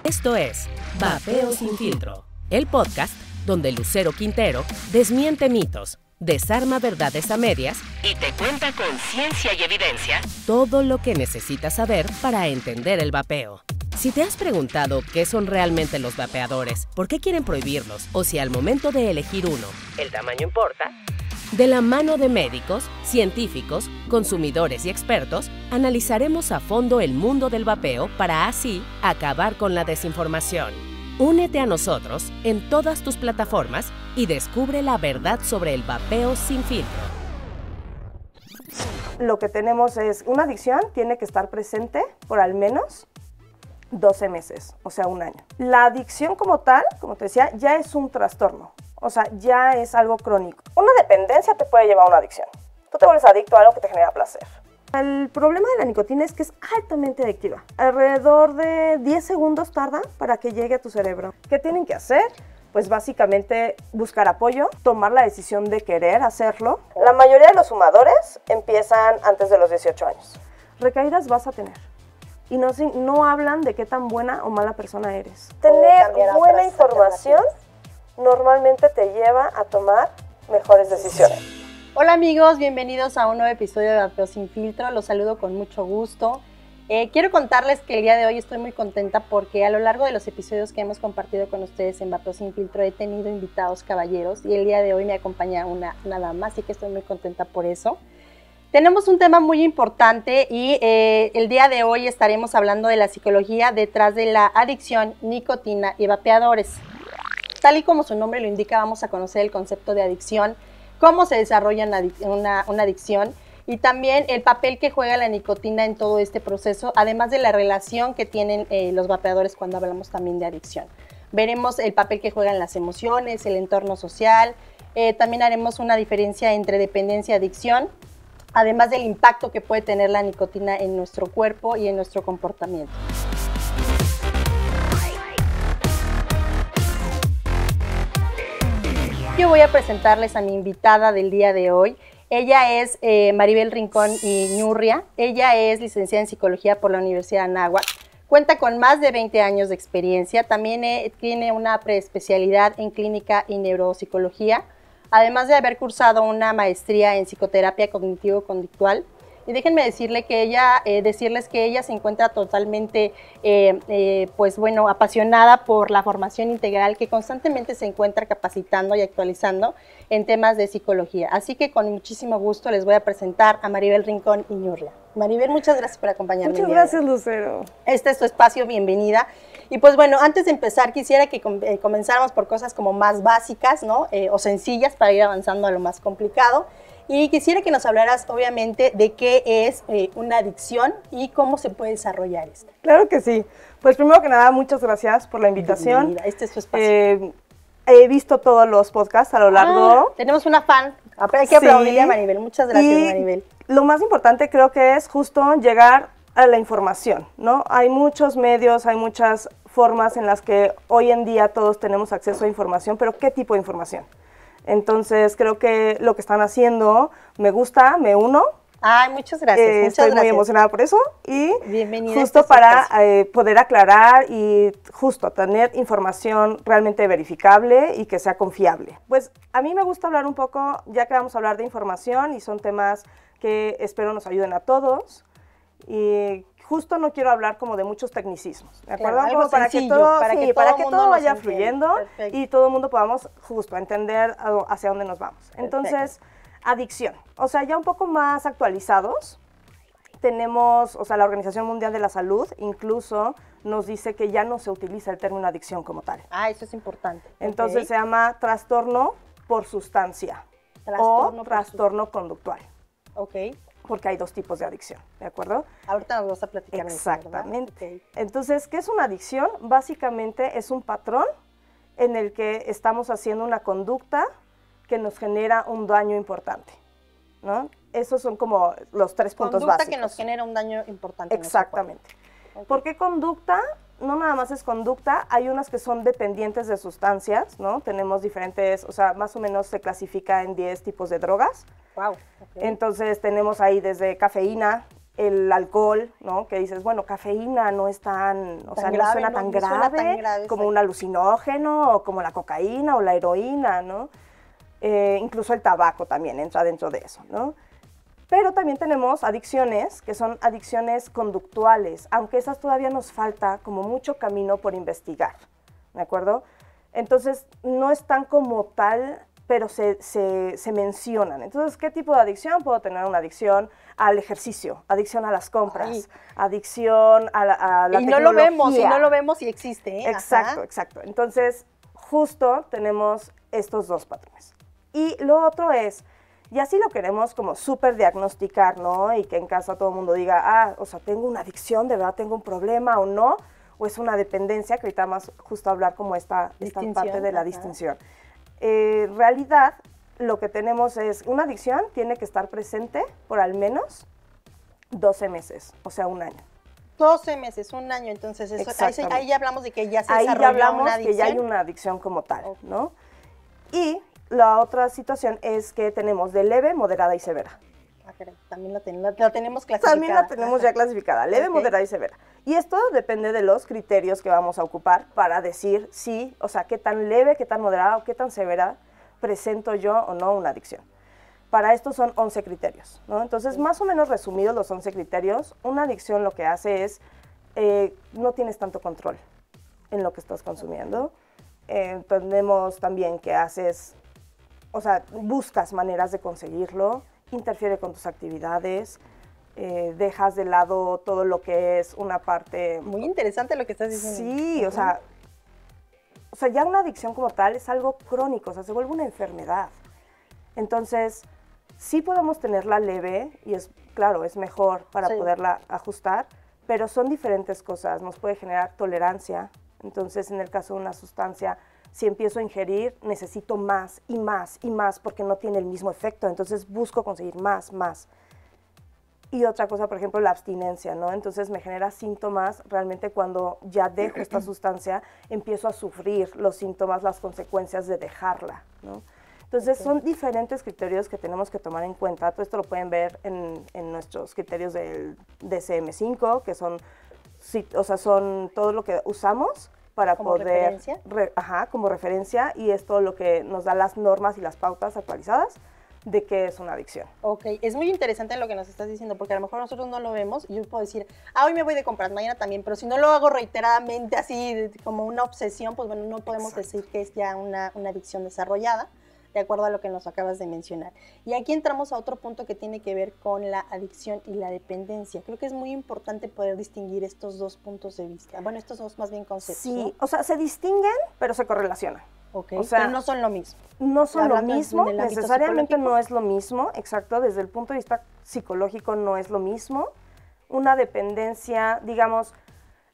Esto es Vapeo Sin Filtro, el podcast donde Lucero Quintero desmiente mitos, desarma verdades a medias y te cuenta con ciencia y evidencia todo lo que necesitas saber para entender el vapeo. Si te has preguntado qué son realmente los vapeadores, por qué quieren prohibirlos o si al momento de elegir uno, el tamaño importa, de la mano de médicos, científicos, consumidores y expertos, analizaremos a fondo el mundo del vapeo para así acabar con la desinformación. Únete a nosotros en todas tus plataformas y descubre la verdad sobre el vapeo sin filtro. Lo que tenemos es una adicción tiene que estar presente por al menos 12 meses, o sea, un año. La adicción como tal, como te decía, ya es un trastorno, o sea, ya es algo crónico. Una dependencia te puede llevar a una adicción. Tú te vuelves adicto a algo que te genera placer. El problema de la nicotina es que es altamente adictiva. Alrededor de 10 segundos tarda para que llegue a tu cerebro. ¿Qué tienen que hacer? Pues básicamente buscar apoyo, tomar la decisión de querer hacerlo. La mayoría de los fumadores empiezan antes de los 18 años. Recaídas vas a tener. Y no hablan de qué tan buena o mala persona eres. Tener buena información normalmente te lleva a tomar mejores decisiones. Hola amigos, bienvenidos a un nuevo episodio de Vapeo Sin Filtro. Los saludo con mucho gusto. Quiero contarles que el día de hoy estoy muy contenta porque a lo largo de los episodios que hemos compartido con ustedes en Vapeo Sin Filtro he tenido invitados caballeros y el día de hoy me acompaña una dama, así que estoy muy contenta por eso. Tenemos un tema muy importante y el día de hoy estaremos hablando de la psicología detrás de la adicción, nicotina y vapeadores. Tal y como su nombre lo indica, vamos a conocer el concepto de adicción, cómo se desarrolla una adicción y también el papel que juega la nicotina en todo este proceso, además de la relación que tienen los vapeadores cuando hablamos también de adicción. Veremos el papel que juegan las emociones, el entorno social, también haremos una diferencia entre dependencia y adicción, además del impacto que puede tener la nicotina en nuestro cuerpo y en nuestro comportamiento. Yo voy a presentarles a mi invitada del día de hoy. Ella es Maribel Rincón Iñurria. Ella es licenciada en Psicología por la Universidad de Anáhuac. Cuenta con más de 20 años de experiencia. También tiene una preespecialidad en Clínica y Neuropsicología, además de haber cursado una maestría en Psicoterapia Cognitivo-Conductual. Y déjenme decirles que ella se encuentra totalmente apasionada por la formación integral, que constantemente se encuentra capacitando y actualizando en temas de psicología. Así que con muchísimo gusto les voy a presentar a Maribel Rincón Iñurria. Maribel, muchas gracias por acompañarme. Muchas gracias, Lucero. Este es tu espacio, bienvenida. Y pues bueno, antes de empezar quisiera que comenzáramos por cosas como más básicas, ¿no? O sencillas para ir avanzando a lo más complicado. Y quisiera que nos hablaras, obviamente, de qué es una adicción y cómo se puede desarrollar esta. Claro que sí. Pues primero que nada, muchas gracias por la invitación. Bienvenida. Este es su espacio. He visto todos los podcasts a lo largo. Tenemos una fan. Hay que aplaudirle a Maribel. Muchas gracias, Maribel. Lo más importante creo que es justo llegar a la información, ¿no? Hay muchos medios, hay muchas formas en las que hoy en día todos tenemos acceso a información, pero ¿qué tipo de información? Entonces, creo que lo que están haciendo me gusta, me uno. Ay, muchas gracias. Estoy muy emocionada por eso y bienvenida justo para poder aclarar y justo tener información realmente verificable y que sea confiable. Pues a mí me gusta hablar un poco, ya que vamos a hablar de información y son temas que espero nos ayuden a todos. Y justo no quiero hablar como de muchos tecnicismos, ¿de acuerdo? Claro, algo para sencillo, que todo vaya fluyendo Perfecto. y todo el mundo podamos justo entender hacia dónde nos vamos. Entonces, adicción. O sea, ya un poco más actualizados, tenemos, o sea, la Organización Mundial de la Salud incluso nos dice que ya no se utiliza el término adicción como tal. Ah, eso es importante. Entonces se llama trastorno por sustancia o trastorno conductual. Ok. Porque hay dos tipos de adicción, ¿de acuerdo? Ahorita nos vas a platicar. Exactamente. Eso, ¿verdad? Entonces, ¿qué es una adicción? Básicamente es un patrón en el que estamos haciendo una conducta que nos genera un daño importante, ¿no? Esos son como los tres puntos básicos. Conducta que nos genera un daño importante. Exactamente. Okay. ¿Por qué conducta? No nada más es conducta, hay unas que son dependientes de sustancias, ¿no? Tenemos diferentes, o sea, más o menos se clasifica en 10 tipos de drogas. Wow. Okay. Entonces tenemos ahí desde cafeína, el alcohol, ¿no? Que dices, bueno, cafeína no es tan, o sea, no suena tan grave como un alucinógeno o como la cocaína o la heroína, ¿no? Incluso el tabaco también entra dentro de eso, ¿no? Pero también tenemos adicciones que son adicciones conductuales, aunque esas todavía nos falta como mucho camino por investigar, ¿de acuerdo? Entonces, no están como tal, pero se mencionan. Entonces, ¿qué tipo de adicción? Puedo tener una adicción al ejercicio, adicción a las compras, adicción a la tecnología. Y no lo vemos y existe, ¿eh? Exacto, exacto. Entonces, justo tenemos estos dos patrones. Y lo otro es, ya si lo queremos como súper diagnosticar, ¿no? Y que en casa todo el mundo diga, o sea, tengo una adicción, de verdad tengo un problema o no, o es una dependencia, que ahorita más justo hablar como esta parte de la distinción. Realidad, lo que tenemos es, una adicción tiene que estar presente por al menos 12 meses, o sea, un año. 12 meses, un año, entonces ahí ya hablamos de que ya se desarrolló ahí ya hablamos una adicción. Que ya hay una adicción como tal, ¿no? Y la otra situación es que tenemos de leve, moderada y severa. También la tenemos clasificada. También la tenemos ya clasificada, leve, moderada y severa. Y esto depende de los criterios que vamos a ocupar para decir si, o sea, qué tan leve, qué tan moderada o qué tan severa presento yo o no una adicción. Para esto son 11 criterios, ¿no? Entonces, más o menos resumidos los 11 criterios, una adicción lo que hace es, no tienes tanto control en lo que estás consumiendo. Tenemos también que haces, o sea, buscas maneras de conseguirlo, interfiere con tus actividades, dejas de lado todo lo que es una parte... Muy interesante lo que estás diciendo. Sí, o sea, ya una adicción como tal es algo crónico, o sea, se vuelve una enfermedad. Entonces, sí podemos tenerla leve y es, claro, es mejor para poderla ajustar, pero son diferentes cosas. Nos puede generar tolerancia. Entonces, en el caso de una sustancia, si empiezo a ingerir, necesito más y más y más porque no tiene el mismo efecto. Entonces, busco conseguir más. Y otra cosa, por ejemplo, la abstinencia, ¿no? Entonces, me genera síntomas realmente cuando ya dejo esta sustancia, empiezo a sufrir los síntomas, las consecuencias de dejarla, ¿no? Entonces, son diferentes criterios que tenemos que tomar en cuenta. Todo esto lo pueden ver en nuestros criterios del DSM-5, que son, son todo lo que usamos para ¿Como poder... referencia? Como referencia, y es todo lo que nos da las normas y las pautas actualizadas de qué es una adicción. Ok, es muy interesante lo que nos estás diciendo, porque a lo mejor nosotros no lo vemos y yo puedo decir, hoy me voy de compras, mañana también, pero si no lo hago reiteradamente así como una obsesión, pues bueno, no podemos decir que es ya una adicción desarrollada, de acuerdo a lo que nos acabas de mencionar. Y aquí entramos a otro punto que tiene que ver con la adicción y la dependencia. Creo que es muy importante poder distinguir estos dos puntos de vista, bueno, estos dos más bien conceptos. Sí, ¿no? o sea, se distinguen, pero se correlacionan. Ok, o sea, pero no son lo mismo. No son lo mismo, necesariamente psicológico. no es lo mismo, exacto, desde el punto de vista psicológico no es lo mismo. Una dependencia, digamos,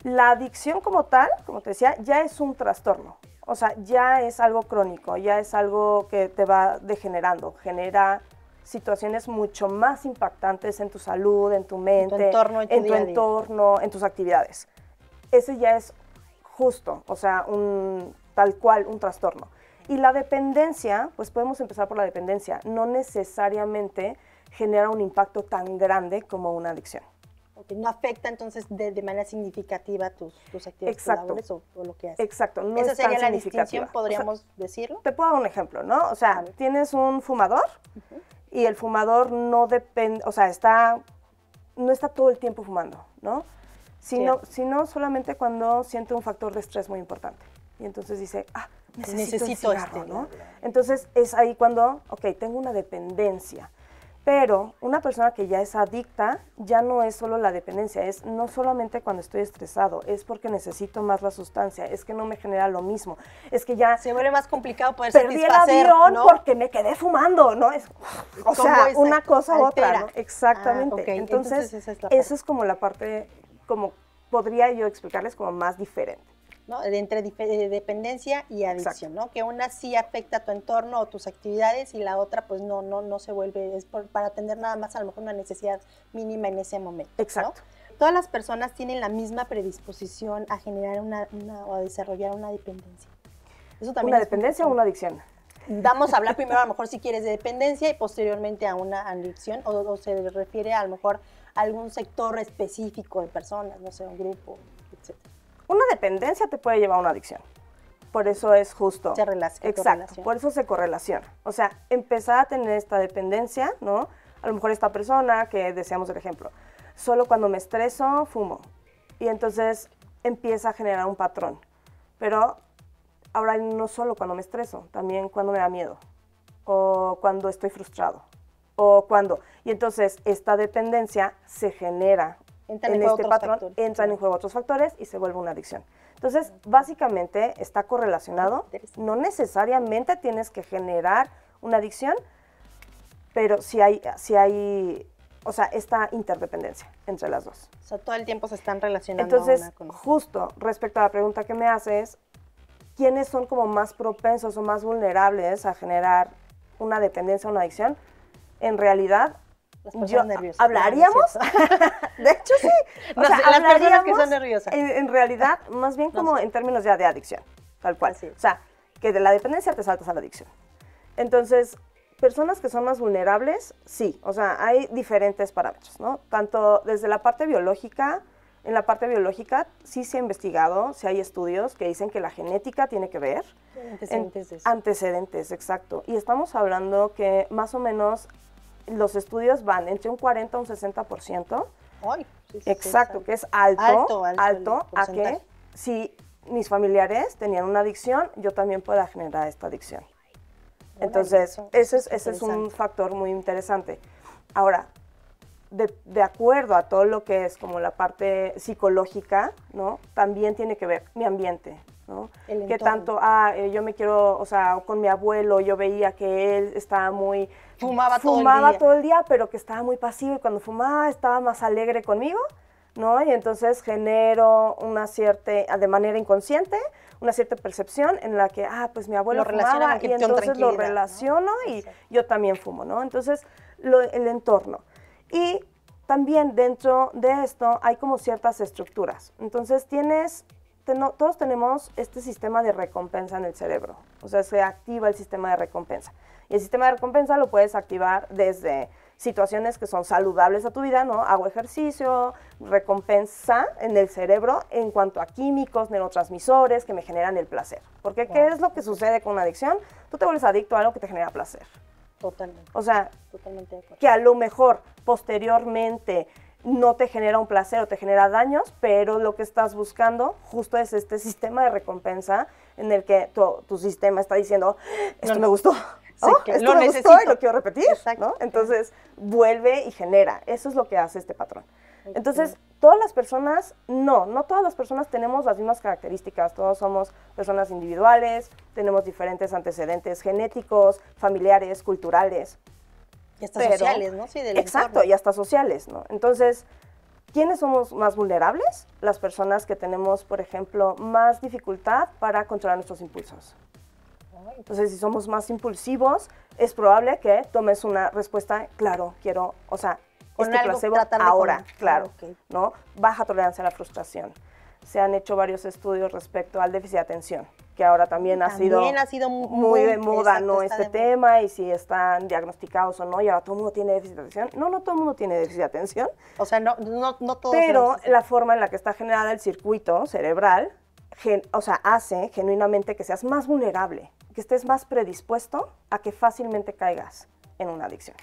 la adicción como tal, como te decía, ya es un trastorno. O sea, ya es algo crónico, ya es algo que te va degenerando, genera situaciones mucho más impactantes en tu salud, en tu mente, en tu entorno, en tus actividades. Ese ya es justo, o sea, tal cual un trastorno. Y la dependencia, pues podemos empezar por la dependencia, no necesariamente genera un impacto tan grande como una adicción. Okay, no afecta entonces de manera significativa tus actividades laborales o lo que haces. Exacto, no Esa es tan sería la significativa. distinción, podríamos decirlo. Te puedo dar un ejemplo, ¿no? O sea, tienes un fumador y el fumador no depende, o sea, no está todo el tiempo fumando, ¿no? Sino solamente cuando siente un factor de estrés muy importante. Y entonces dice, necesito el cigarro, ¿no? Entonces es ahí cuando, tengo una dependencia. Pero una persona que ya es adicta, ya no es solo la dependencia, es no solamente cuando estoy estresado, es porque necesito más la sustancia, es que no me genera lo mismo, es que ya... Se vuelve más complicado poder perdí satisfacer, el avión, ¿no? Porque me quedé fumando, ¿no? O sea, una cosa u otra, ¿no? Exactamente. Okay. Entonces esa es como la parte, como podría yo explicarles, como más diferente. ¿No? Entre dependencia y adicción, ¿no? Que una sí afecta a tu entorno o tus actividades y la otra pues no se vuelve, es para atender nada más a lo mejor una necesidad mínima en ese momento. Exacto. ¿No? Todas las personas tienen la misma predisposición a generar o a desarrollar una dependencia. Eso también ¿Una dependencia o una adicción? Vamos a hablar primero a lo mejor si quieres de dependencia y posteriormente a una adicción o se refiere a lo mejor a algún sector específico de personas, no sé, un grupo, etc. Una dependencia te puede llevar a una adicción. Por eso es justo. Exacto, por eso se correlaciona. O sea, empezar a tener esta dependencia, ¿no? A lo mejor esta persona que deseamos el ejemplo, solo cuando me estreso, fumo. Y entonces empieza a generar un patrón. Pero ahora no solo cuando me estreso, también cuando me da miedo, o cuando estoy frustrado, o cuando... Y entonces esta dependencia se genera en este patrón, entran en juego otros factores y se vuelve una adicción. Entonces, básicamente está correlacionado, no necesariamente tienes que generar una adicción, pero sí hay, o sea, esta interdependencia entre las dos. O sea, todo el tiempo se están relacionando. Entonces, una con otra. justo respecto a la pregunta que me haces, ¿quiénes son como más propensos o más vulnerables a generar una dependencia o una adicción? En realidad, las personas nerviosas. ¿Hablaríamos? De hecho, sí. O sea, las personas que son nerviosas. En realidad, más bien como en términos ya de adicción, tal cual. O sea, que de la dependencia te saltas a la adicción. Entonces, personas que son más vulnerables, sí. O sea, hay diferentes parámetros, ¿no? Tanto desde la parte biológica, en la parte biológica sí se ha investigado, sí hay estudios que dicen que la genética tiene que ver. Antecedentes de eso. Antecedentes, exacto. Y estamos hablando que más o menos los estudios van entre un 40 a un 60%. Ay, sí, exacto, sí, que es alto a que porcentaje. si mis familiares tenían una adicción, yo también pueda generar esta adicción. Entonces, ese es un factor muy interesante. Ahora, de acuerdo a todo lo que es como la parte psicológica, ¿no? También tiene que ver mi ambiente, ¿no? Que tanto, yo me quiero, o sea, con mi abuelo yo veía que él estaba muy... Fumaba todo el día, pero que estaba muy pasivo y cuando fumaba estaba más alegre conmigo, ¿no? Y entonces genero una cierta, de manera inconsciente, una cierta percepción en la que, pues mi abuelo fumaba y entonces lo relaciono, ¿no? Y yo también fumo, ¿no? Entonces, el entorno. Y también dentro de esto hay como ciertas estructuras. Entonces todos tenemos este sistema de recompensa en el cerebro. O sea, se activa el sistema de recompensa. Y el sistema de recompensa lo puedes activar desde situaciones que son saludables a tu vida, ¿no? Hago ejercicio, recompensa en el cerebro en cuanto a químicos, neurotransmisores que me generan el placer. Porque ¿qué es lo que sucede con una adicción? Tú te vuelves adicto a algo que te genera placer. Totalmente. O sea, totalmente de acuerdo. Que a lo mejor posteriormente no te genera un placer o te genera daños, pero lo que estás buscando justo es este sistema de recompensa en el que tu sistema está diciendo, esto me gustó, esto me gustó y lo quiero repetir, ¿no? Entonces vuelve y genera, eso es lo que hace este patrón. Entonces, todas las personas, no todas las personas tenemos las mismas características, todos somos personas individuales, tenemos diferentes antecedentes genéticos, familiares, culturales. Y hasta sociales, ¿no? Sí, del exacto, entorno. Y hasta sociales, ¿no? Entonces, ¿quiénes somos más vulnerables? Las personas que tenemos, por ejemplo, más dificultad para controlar nuestros impulsos. Entonces, si somos más impulsivos, es probable que tomes una respuesta, claro, quiero, o sea, este placebo ahora, claro, ¿no? Baja tolerancia a la frustración. Se han hecho varios estudios respecto al déficit de atención, que ahora también ha sido muy de moda, ¿no? Este tema, y si están diagnosticados o no, y ahora todo el mundo tiene déficit de atención. No todo el mundo tiene déficit de atención. O sea, no todos. Pero la forma en la que está generada el circuito cerebral, hace genuinamente que seas más vulnerable, que estés más predispuesto a que fácilmente caigas en una adicción.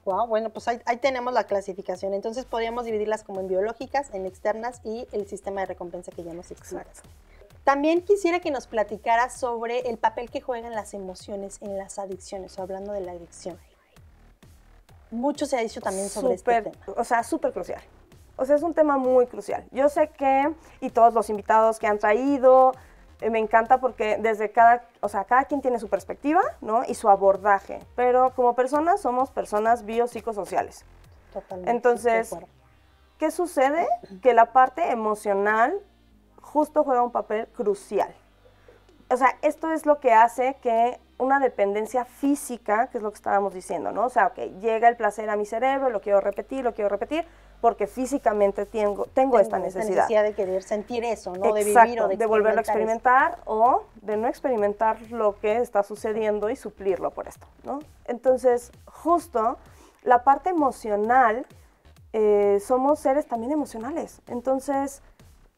Wow, bueno, pues ahí tenemos la clasificación. Entonces podríamos dividirlas como en biológicas, en externas y el sistema de recompensa que ya nos explica. También quisiera que nos platicara sobre el papel que juegan las emociones en las adicciones, o hablando de la adicción. Mucho se ha dicho también sobre este tema. O sea, súper crucial. O sea, es un tema muy crucial. Yo sé que, y todos los invitados que han traído, me encanta porque cada quien tiene su perspectiva, ¿no? Y su abordaje, pero como personas somos personas biopsicosociales. Totalmente. Entonces, ¿qué sucede? Que la parte emocional justo juega un papel crucial. o sea, esto es lo que hace que una dependencia física, que es lo que estábamos diciendo, ¿no? O sea, ok, llega el placer a mi cerebro, lo quiero repetir, porque físicamente tengo esta necesidad. De querer sentir eso, ¿no? Exacto, de vivir o de volverlo a experimentar o de no experimentar lo que está sucediendo y suplirlo por esto, ¿no? Entonces, justo la parte emocional, somos seres también emocionales. Entonces,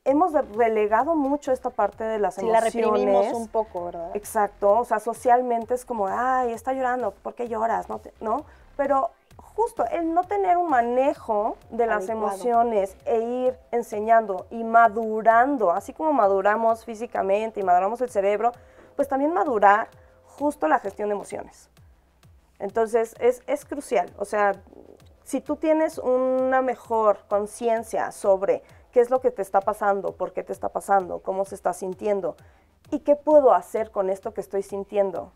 hemos relegado mucho esta parte de las emociones. Sí, la reprimimos un poco, ¿verdad? Exacto, o sea, socialmente es como, ay, está llorando, ¿por qué lloras? ¿No? Pero justo el no tener un manejo de las emociones e ir enseñando y madurando, así como maduramos físicamente y maduramos el cerebro, pues también madurar justo la gestión de emociones. Entonces, es crucial, o sea, si tú tienes una mejor conciencia sobre qué es lo que te está pasando, por qué te está pasando, cómo se está sintiendo y qué puedo hacer con esto que estoy sintiendo,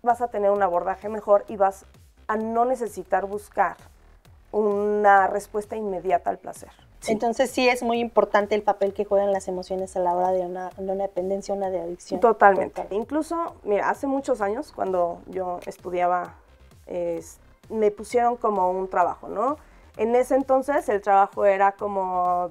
vas a tener un abordaje mejor y vas a no necesitar buscar una respuesta inmediata al placer. Sí. Entonces sí es muy importante el papel que juegan las emociones a la hora de una dependencia, una de adicción. Totalmente. Incluso, mira, hace muchos años cuando yo estudiaba, me pusieron como un trabajo, ¿no? En ese entonces el trabajo era como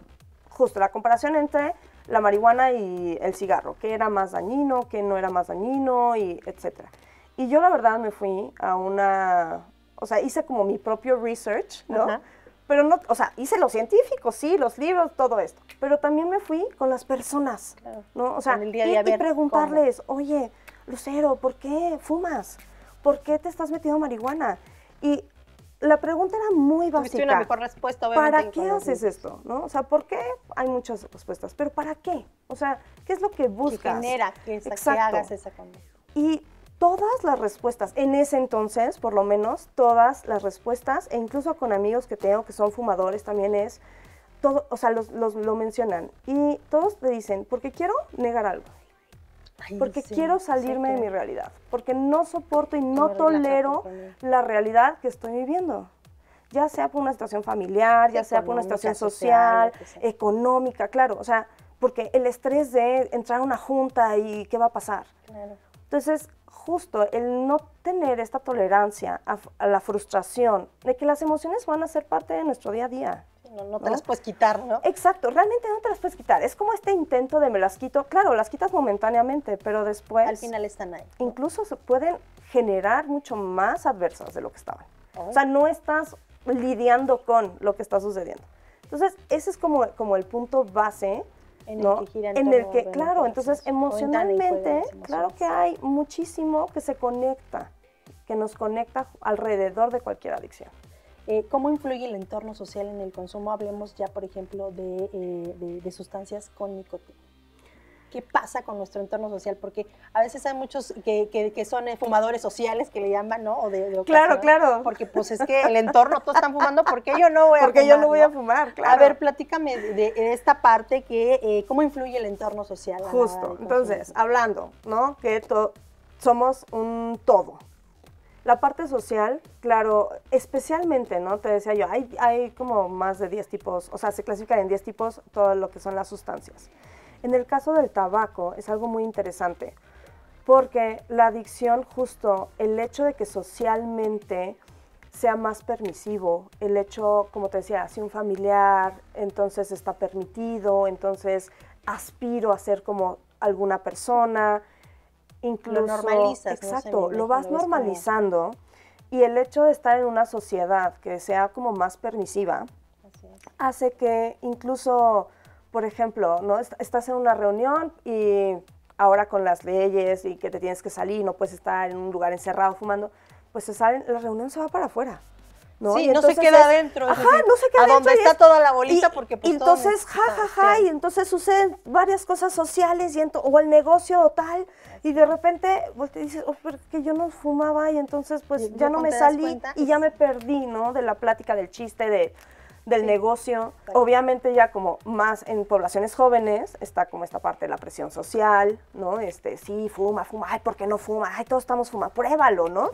justo la comparación entre la marihuana y el cigarro, qué era más dañino, qué no era más dañino, y etcétera. Y yo la verdad me fui a o sea, hice como mi propio research, ¿no? Ajá. Pero no, o sea, hice los científicos, sí, los libros, todo esto. Pero también me fui con las personas, claro, ¿no? O sea, y preguntarles, ¿cómo? Oye, Lucero, ¿por qué fumas? ¿Por qué te estás metiendo marihuana? Y la pregunta era muy básica. Tuviste una mejor respuesta, obviamente. ¿Para qué haces esto? ¿No? O sea, ¿por qué? Hay muchas respuestas, pero ¿para qué? O sea, ¿qué es lo que buscas? Que genera que hagas esa cambio. Y todas las respuestas, en ese entonces, por lo menos, todas las respuestas, e incluso con amigos que tengo que son fumadores, también es, todo, o sea, lo mencionan. Y todos te dicen, porque quiero negar algo. Ay, porque sí, quiero salirme de mi realidad, porque no soporto y no tolero la realidad que estoy viviendo, ya sea por una situación familiar, ya sea por una situación social, económica, claro, o sea, porque el estrés de entrar a una junta y qué va a pasar. Claro. Entonces, justo el no tener esta tolerancia a la frustración, de que las emociones van a ser parte de nuestro día a día. No te las puedes quitar, ¿no? Exacto, realmente no te las puedes quitar. Es como este intento de me las quito. Claro, las quitas momentáneamente, pero después... Al final están ahí, ¿no? Incluso se pueden generar mucho más adversas de lo que estaban. O sea, no estás lidiando con lo que está sucediendo. Entonces, ese es como el punto base, ¿no? En el que, claro, entonces emocionalmente, claro que hay muchísimo que se conecta, que nos conecta alrededor de cualquier adicción. ¿Cómo influye el entorno social en el consumo? Hablemos ya, por ejemplo, de sustancias con nicotina. ¿Qué pasa con nuestro entorno social? Porque a veces hay muchos que son fumadores sociales, que le llaman, ¿no? O de claro, claro. Porque pues es que el entorno, todos están fumando, ¿por qué yo no voy a fumar? Porque yo no voy a fumar, claro. A ver, platícame de esta parte, ¿cómo influye el entorno social? Justo, entonces, hablando, ¿no? Que somos un todo. La parte social, claro, especialmente, ¿no? Te decía yo, hay como más de 10 tipos, o sea, se clasifican en 10 tipos todo lo que son las sustancias. En el caso del tabaco es algo muy interesante, porque la adicción, justo el hecho de que socialmente sea más permisivo, el hecho, como te decía, si un familiar, entonces está permitido, entonces aspiro a ser como alguna persona, incluso, lo normalizas, exacto, ¿no? Lo vas normalizando, y el hecho de estar en una sociedad que sea como más permisiva hace que incluso, por ejemplo, ¿no? Estás en una reunión y ahora con las leyes y que te tienes que salir, no puedes estar en un lugar encerrado fumando, pues la reunión se va para afuera, ¿no? Sí, y no se queda adentro. Ajá, no se queda adentro. A donde está toda la bolita, porque pues y entonces, y entonces suceden varias cosas sociales, o el negocio o tal, y de repente pues, te dices, porque yo no fumaba, y entonces pues ya no me salí y ya me perdí, ¿no? De la plática, del chiste, del negocio. Obviamente ya como más en poblaciones jóvenes está como esta parte de la presión social, ¿no? Sí, fuma, ay, ¿por qué no fuma? Ay, todos estamos fumando, pruébalo, ¿no?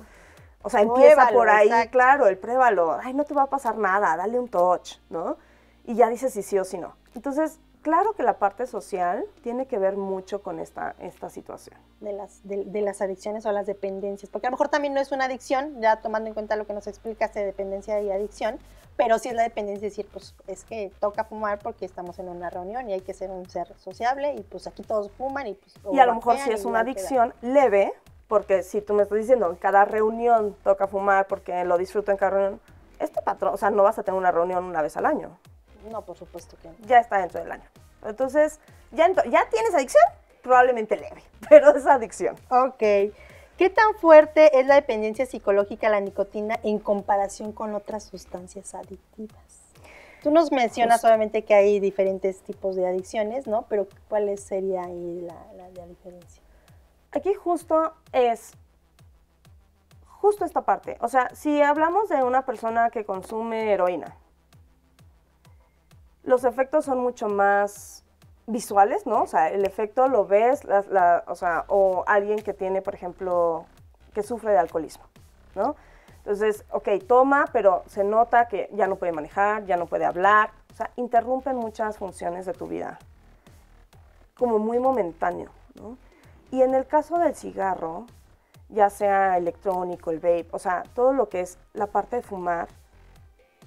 O sea, empieza por ahí, exacto. Claro, el pruébalo, ay, no te va a pasar nada, dale un touch, ¿no? Y ya dices si sí o si no. Entonces, claro que la parte social tiene que ver mucho con esta situación. De las adicciones o las dependencias, porque a lo mejor también no es una adicción, ya tomando en cuenta lo que nos explicaste de dependencia y adicción, pero sí es la dependencia, decir, pues es que toca fumar porque estamos en una reunión y hay que ser un ser sociable y pues aquí todos fuman y pues... Y a lo mejor sí es una adicción leve, porque si tú me estás diciendo en cada reunión toca fumar porque lo disfruto en cada reunión, este patrón, o sea, no vas a tener una reunión una vez al año. No, por supuesto que no. Ya está dentro del año. Entonces, ¿ya tienes adicción? Probablemente leve, pero es adicción. Ok. ¿Qué tan fuerte es la dependencia psicológica a la nicotina en comparación con otras sustancias adictivas? Tú nos mencionas obviamente que hay diferentes tipos de adicciones, ¿no? Pero ¿cuál sería ahí la diferencia? Aquí justo esta parte. O sea, si hablamos de una persona que consume heroína, los efectos son mucho más visuales, ¿no? O sea, el efecto lo ves, o alguien que tiene, por ejemplo, que sufre de alcoholismo, ¿no? Entonces, ok, toma, pero se nota que ya no puede manejar, ya no puede hablar, o sea, interrumpen muchas funciones de tu vida, como muy momentáneo, ¿no? Y en el caso del cigarro, ya sea electrónico, el vape, o sea, todo lo que es la parte de fumar,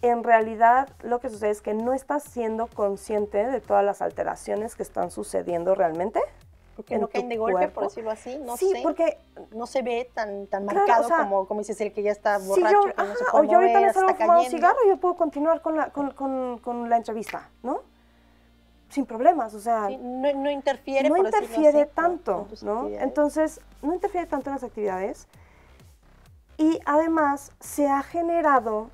en realidad lo que sucede es que no estás siendo consciente de todas las alteraciones que están sucediendo realmente. Porque no caen de golpe, por decirlo así, no sí, sé. Porque no se ve tan claro, marcado, o sea, como dices, el que ya está borracho, que no se puede o yo ahorita mover, me salgo a está fumar un cayendo. cigarro y yo puedo continuar con la entrevista, ¿no? Sin problemas, o sea... Sí, no interfiere, no por decirlo interfiere así, tanto, con tus ¿no? actividades. Entonces, no interfiere tanto en las actividades. Y además se ha generado,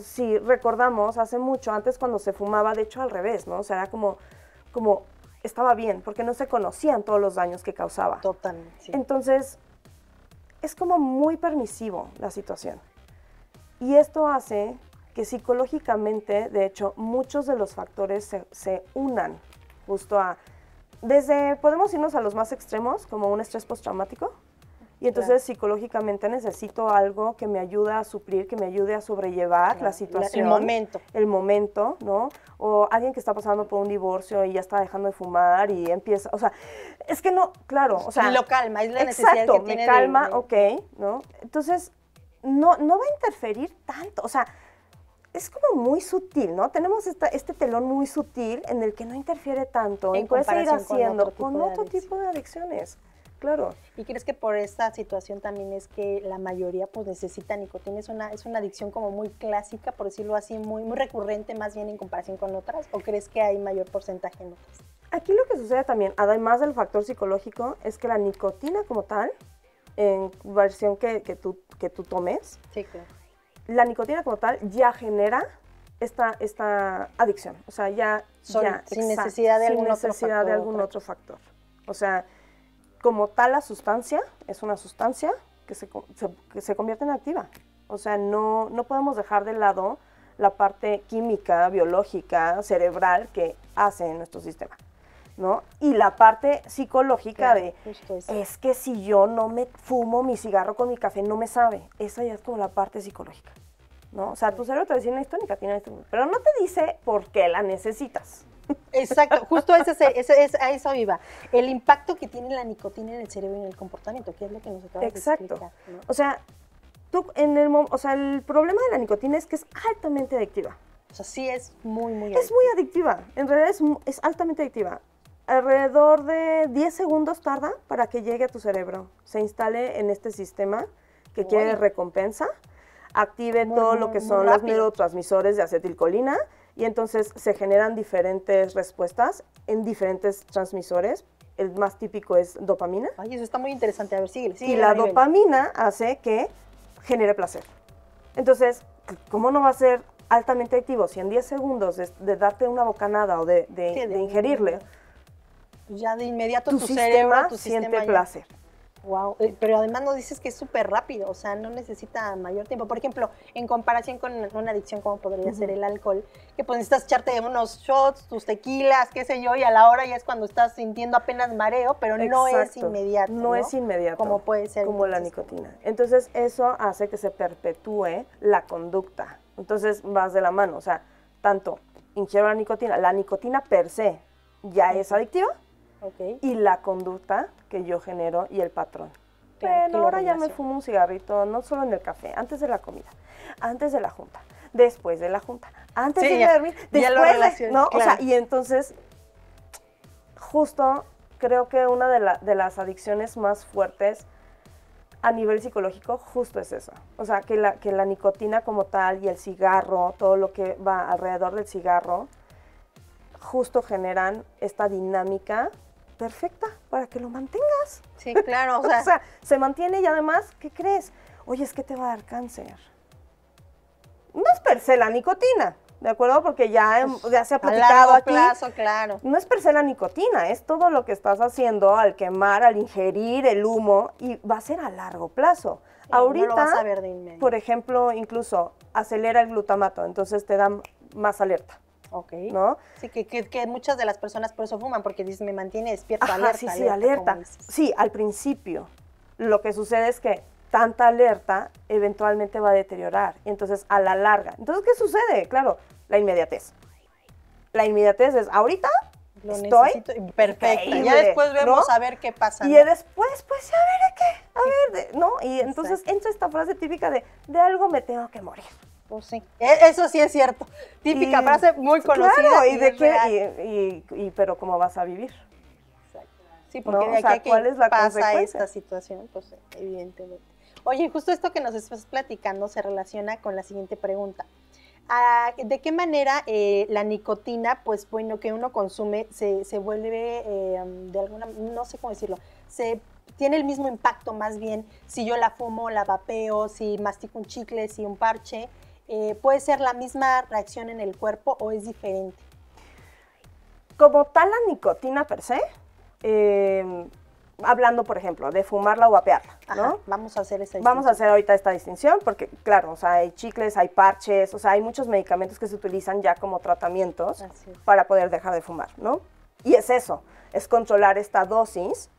si recordamos, hace mucho, antes cuando se fumaba, de hecho al revés, ¿no? O sea, era como estaba bien, porque no se conocían todos los daños que causaba. Totalmente, sí. Entonces, es como muy permisivo la situación. Y esto hace que psicológicamente, de hecho, muchos de los factores se unan justo podemos irnos a los más extremos, como un estrés postraumático, y entonces psicológicamente necesito algo que me ayude a suplir, que me ayude a sobrellevar la situación. El momento, ¿no? O alguien que está pasando por un divorcio y ya está dejando de fumar y empieza, o sea, es que no, claro, o sea... Y lo calma, es la necesidad que tiene. Me calma, ok, ¿no? Entonces, no va a interferir tanto, o sea, es como muy sutil, ¿no? Tenemos este telón muy sutil en el que no interfiere tanto y puedes ir haciendo con otro tipo de adicciones. Claro. ¿Y crees que por esta situación también es que la mayoría pues necesita nicotina? ¿Es una adicción como muy clásica, por decirlo así, muy recurrente más bien en comparación con otras? ¿O crees que hay mayor porcentaje en otras? Aquí lo que sucede también, además del factor psicológico, es que la nicotina como tal, en versión que tú tomes, sí, claro, la nicotina como tal ya genera esta adicción. O sea, sin necesidad de algún otro factor. O sea, como tal la sustancia es una sustancia que se convierte en activa. O sea, no podemos dejar de lado la parte química, biológica, cerebral que hace en nuestro sistema, ¿no? Y la parte psicológica es que si yo no me fumo mi cigarro con mi café, no me sabe. Esa ya es como la parte psicológica, ¿no? O sea, tu cerebro te dice, necesito nicotina, pero no te dice por qué la necesitas. Exacto, justo a eso iba. El impacto que tiene la nicotina en el cerebro y en el comportamiento, que es lo que nos acabas de explicar, ¿no? O sea, el problema de la nicotina es que es altamente adictiva. O sea, sí es muy adictiva. Es muy adictiva, en realidad es altamente adictiva. Alrededor de 10 segundos tarda para que llegue a tu cerebro, se instale en este sistema que quiere recompensa, active todo lo que son los neurotransmisores de acetilcolina, y entonces se generan diferentes respuestas en diferentes transmisores. El más típico es dopamina. Ay, eso está muy interesante. A ver, sigue. Y la dopamina hace que genere placer. Entonces, ¿cómo no va a ser altamente activo si en 10 segundos de darte una bocanada o de ingerirle, ya de inmediato tu sistema siente placer? Wow, pero además nos dices que es súper rápido, o sea, no necesita mayor tiempo. Por ejemplo, en comparación con una adicción como podría ser el alcohol, que pues necesitas echarte unos shots, tus tequilas, qué sé yo, y a la hora ya es cuando estás sintiendo apenas mareo, pero no es inmediato. No es inmediato. Como puede ser. Como la nicotina. Entonces, eso hace que se perpetúe la conducta. Entonces, vas de la mano, o sea, tanto ingiero la nicotina per se ya es adictiva, Ok. y la conducta que yo genero y el patrón. Claro, que Bueno, lo ahora ya me relaciona. fumo un cigarrito, no solo en el café, antes de la comida, antes de la junta, después de la junta, antes Sí, de ya- dormir, ya lo después de, relacionas, ¿no? O claro. sea, y entonces, justo creo que una de las adicciones más fuertes a nivel psicológico justo es eso. O sea, que la nicotina como tal y el cigarro, todo lo que va alrededor del cigarro, justo generan esta dinámica perfecta para que lo mantengas. Sí, claro, o sea, Se mantiene y además, ¿qué crees? Oye, es que te va a dar cáncer. No es per se la nicotina, ¿de acuerdo? Porque ya se ha a platicado largo aquí. plazo, claro. No es per se la nicotina, es todo lo que estás haciendo al quemar, al ingerir el humo y va a ser a largo plazo. Sí, no Ahorita, lo vas a ver de inmediato. por ejemplo, incluso acelera el glutamato, entonces te da más alerta, Ok. ¿no? Sí, que muchas de las personas por eso fuman, porque dicen, me mantiene despierto, Ajá, alerta, sí, sí, como alerta. dices. Sí, al principio. Lo que sucede es que tanta alerta eventualmente va a deteriorar. Y entonces, a la larga. Entonces, ¿qué sucede? Claro, la inmediatez. La inmediatez es, ahorita Lo estoy necesito, y perfecto. Ya increíble, después vemos ¿no? a ver qué pasa. Y ¿no? después, pues, ya veré qué. A ver, ¿no? Y entonces Exacto. entra esta frase típica de algo me tengo que morir. Pues sí, eso sí es cierto. Típica Y- frase muy conocida. Claro, y y de es real. qué, pero ¿cómo vas a vivir? Exacto. Sí, porque ¿No? de O sea, aquí a que ¿cuál es la pasa consecuencia? esta situación, pues evidentemente. Oye, justo esto que nos estás platicando se relaciona con la siguiente pregunta. ¿De qué manera la nicotina, pues bueno, que uno consume, se vuelve de alguna, no sé cómo decirlo, tiene el mismo impacto más bien si yo la fumo, la vapeo, si mastico un chicle, si un parche? ¿Puede ser la misma reacción en el cuerpo o es diferente? Como tal la nicotina per se, hablando, por ejemplo, de fumarla o vapearla, ¿no? Ajá, vamos a hacer esa Vamos a distinción. hacer ahorita esta distinción porque, claro, o sea, hay chicles, hay parches, o sea, hay muchos medicamentos que se utilizan ya como tratamientos Así es. para poder dejar de fumar, ¿no? Y es eso, es controlar esta dosis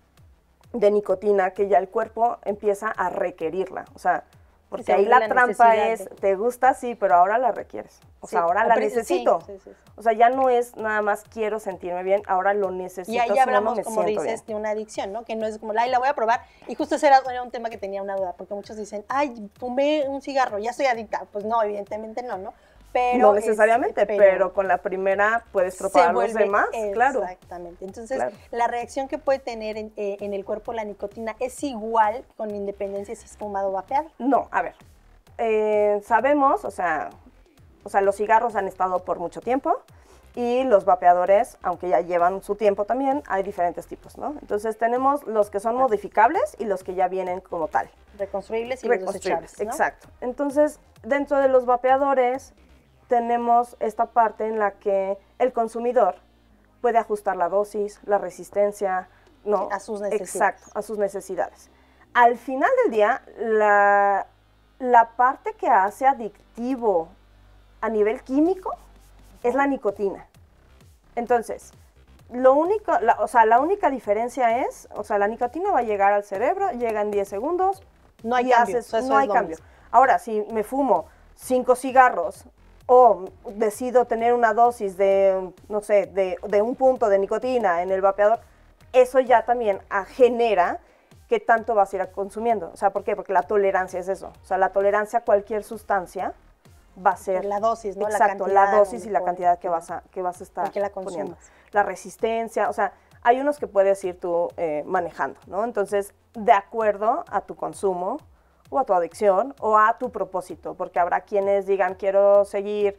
de nicotina que ya el cuerpo empieza a requerirla, o sea, porque se ahí vuelve la la trampa necesidad es, de- te gusta, sí, pero ahora la requieres, o sea, Sí, ahora la sí, necesito. sí, sí, sí. O sea, ya no es nada más quiero sentirme bien, ahora lo necesito, Y ahí si no, no hablamos, me como siento dices, bien. de una adicción, ¿no? Que no es como, ay, la voy a probar. Y justo ese era un tema que tenía una duda, porque muchos dicen, ay, fumé un cigarro, ya soy adicta. Pues no, evidentemente no, ¿no? Pero No necesariamente, pero con la primera puedes se propagar los vuelve- demás, claro. Exactamente. Entonces, Claro. la reacción que puede tener en el cuerpo la nicotina es igual con independencia si es fumado o vapeado. No, a ver, sabemos, o sea, los cigarros han estado por mucho tiempo y los vapeadores, aunque ya llevan su tiempo también, hay diferentes tipos, ¿no? Entonces tenemos los que son modificables y los que ya vienen como tal. Reconstruibles y los desechables, ¿no? Exacto. Entonces, dentro de los vapeadores tenemos esta parte en la que el consumidor puede ajustar la dosis, la resistencia, ¿no? A sus necesidades. Exacto, a sus necesidades. Al final del día, la parte que hace adictivo a nivel químico es la nicotina. Entonces, lo único, la única diferencia es, o sea, la nicotina va a llegar al cerebro, llega en 10 segundos. No hay y cambio, haces- o sea, eso no es hay lo cambio. mismo. Ahora, si me fumo 5 cigarros o decido tener una dosis de, no sé, de un punto de nicotina en el vapeador, eso ya también genera qué tanto vas a ir consumiendo. O sea, ¿por qué? Porque la tolerancia es eso. O sea, la tolerancia a cualquier sustancia va a ser... La dosis, ¿no? La Exacto, cantidad la dosis donde y la puedes- cantidad que vas a estar que la poniendo. consumas. La resistencia, o sea, hay unos que puedes ir tú manejando, ¿no? Entonces, de acuerdo a tu consumo o a tu adicción o a tu propósito, porque habrá quienes digan, quiero seguir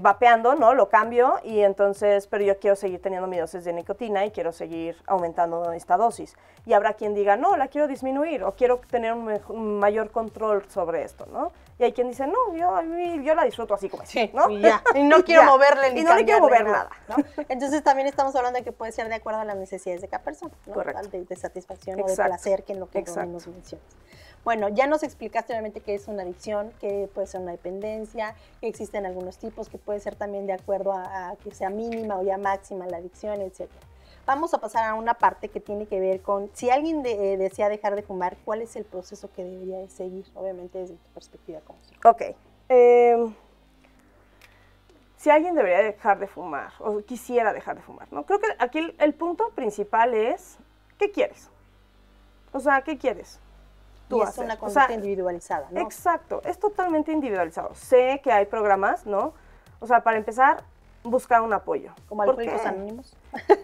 vapeando, ¿no? Lo cambio y entonces, pero yo quiero seguir teniendo mi dosis de nicotina y quiero seguir aumentando esta dosis. Y habrá quien diga, no, la quiero disminuir o quiero tener un mayor control sobre esto, ¿no? Y hay quien dice, no, yo la disfruto así como es, Sí, ¿no? y ya. Y no Y quiero ya. moverle ni Y no le quiero cambiarle mover nada. ¿no? Entonces también estamos hablando de que puede ser de acuerdo a las necesidades de cada persona, ¿no? Correcto. De satisfacción o de Exacto. placer, que es lo que Exacto. nos mencionas. Bueno, ya nos explicaste obviamente que es una adicción, que puede ser una dependencia, que existen algunos tipos, que puede ser también de acuerdo a que sea mínima o ya máxima la adicción, etc. Vamos a pasar a una parte que tiene que ver con, si alguien desea dejar de fumar, ¿cuál es el proceso que debería de seguir? Obviamente desde tu perspectiva como psicólogo. Ok. si alguien debería dejar de fumar o quisiera dejar de fumar, ¿no? Creo que aquí el punto principal es, ¿qué quieres? O sea, ¿qué quieres? Y es una conducta individualizada, ¿no? Exacto, es totalmente individualizado. Sé que hay programas, ¿no? O sea, para empezar, buscar un apoyo. Como Alcohólicos Anónimos.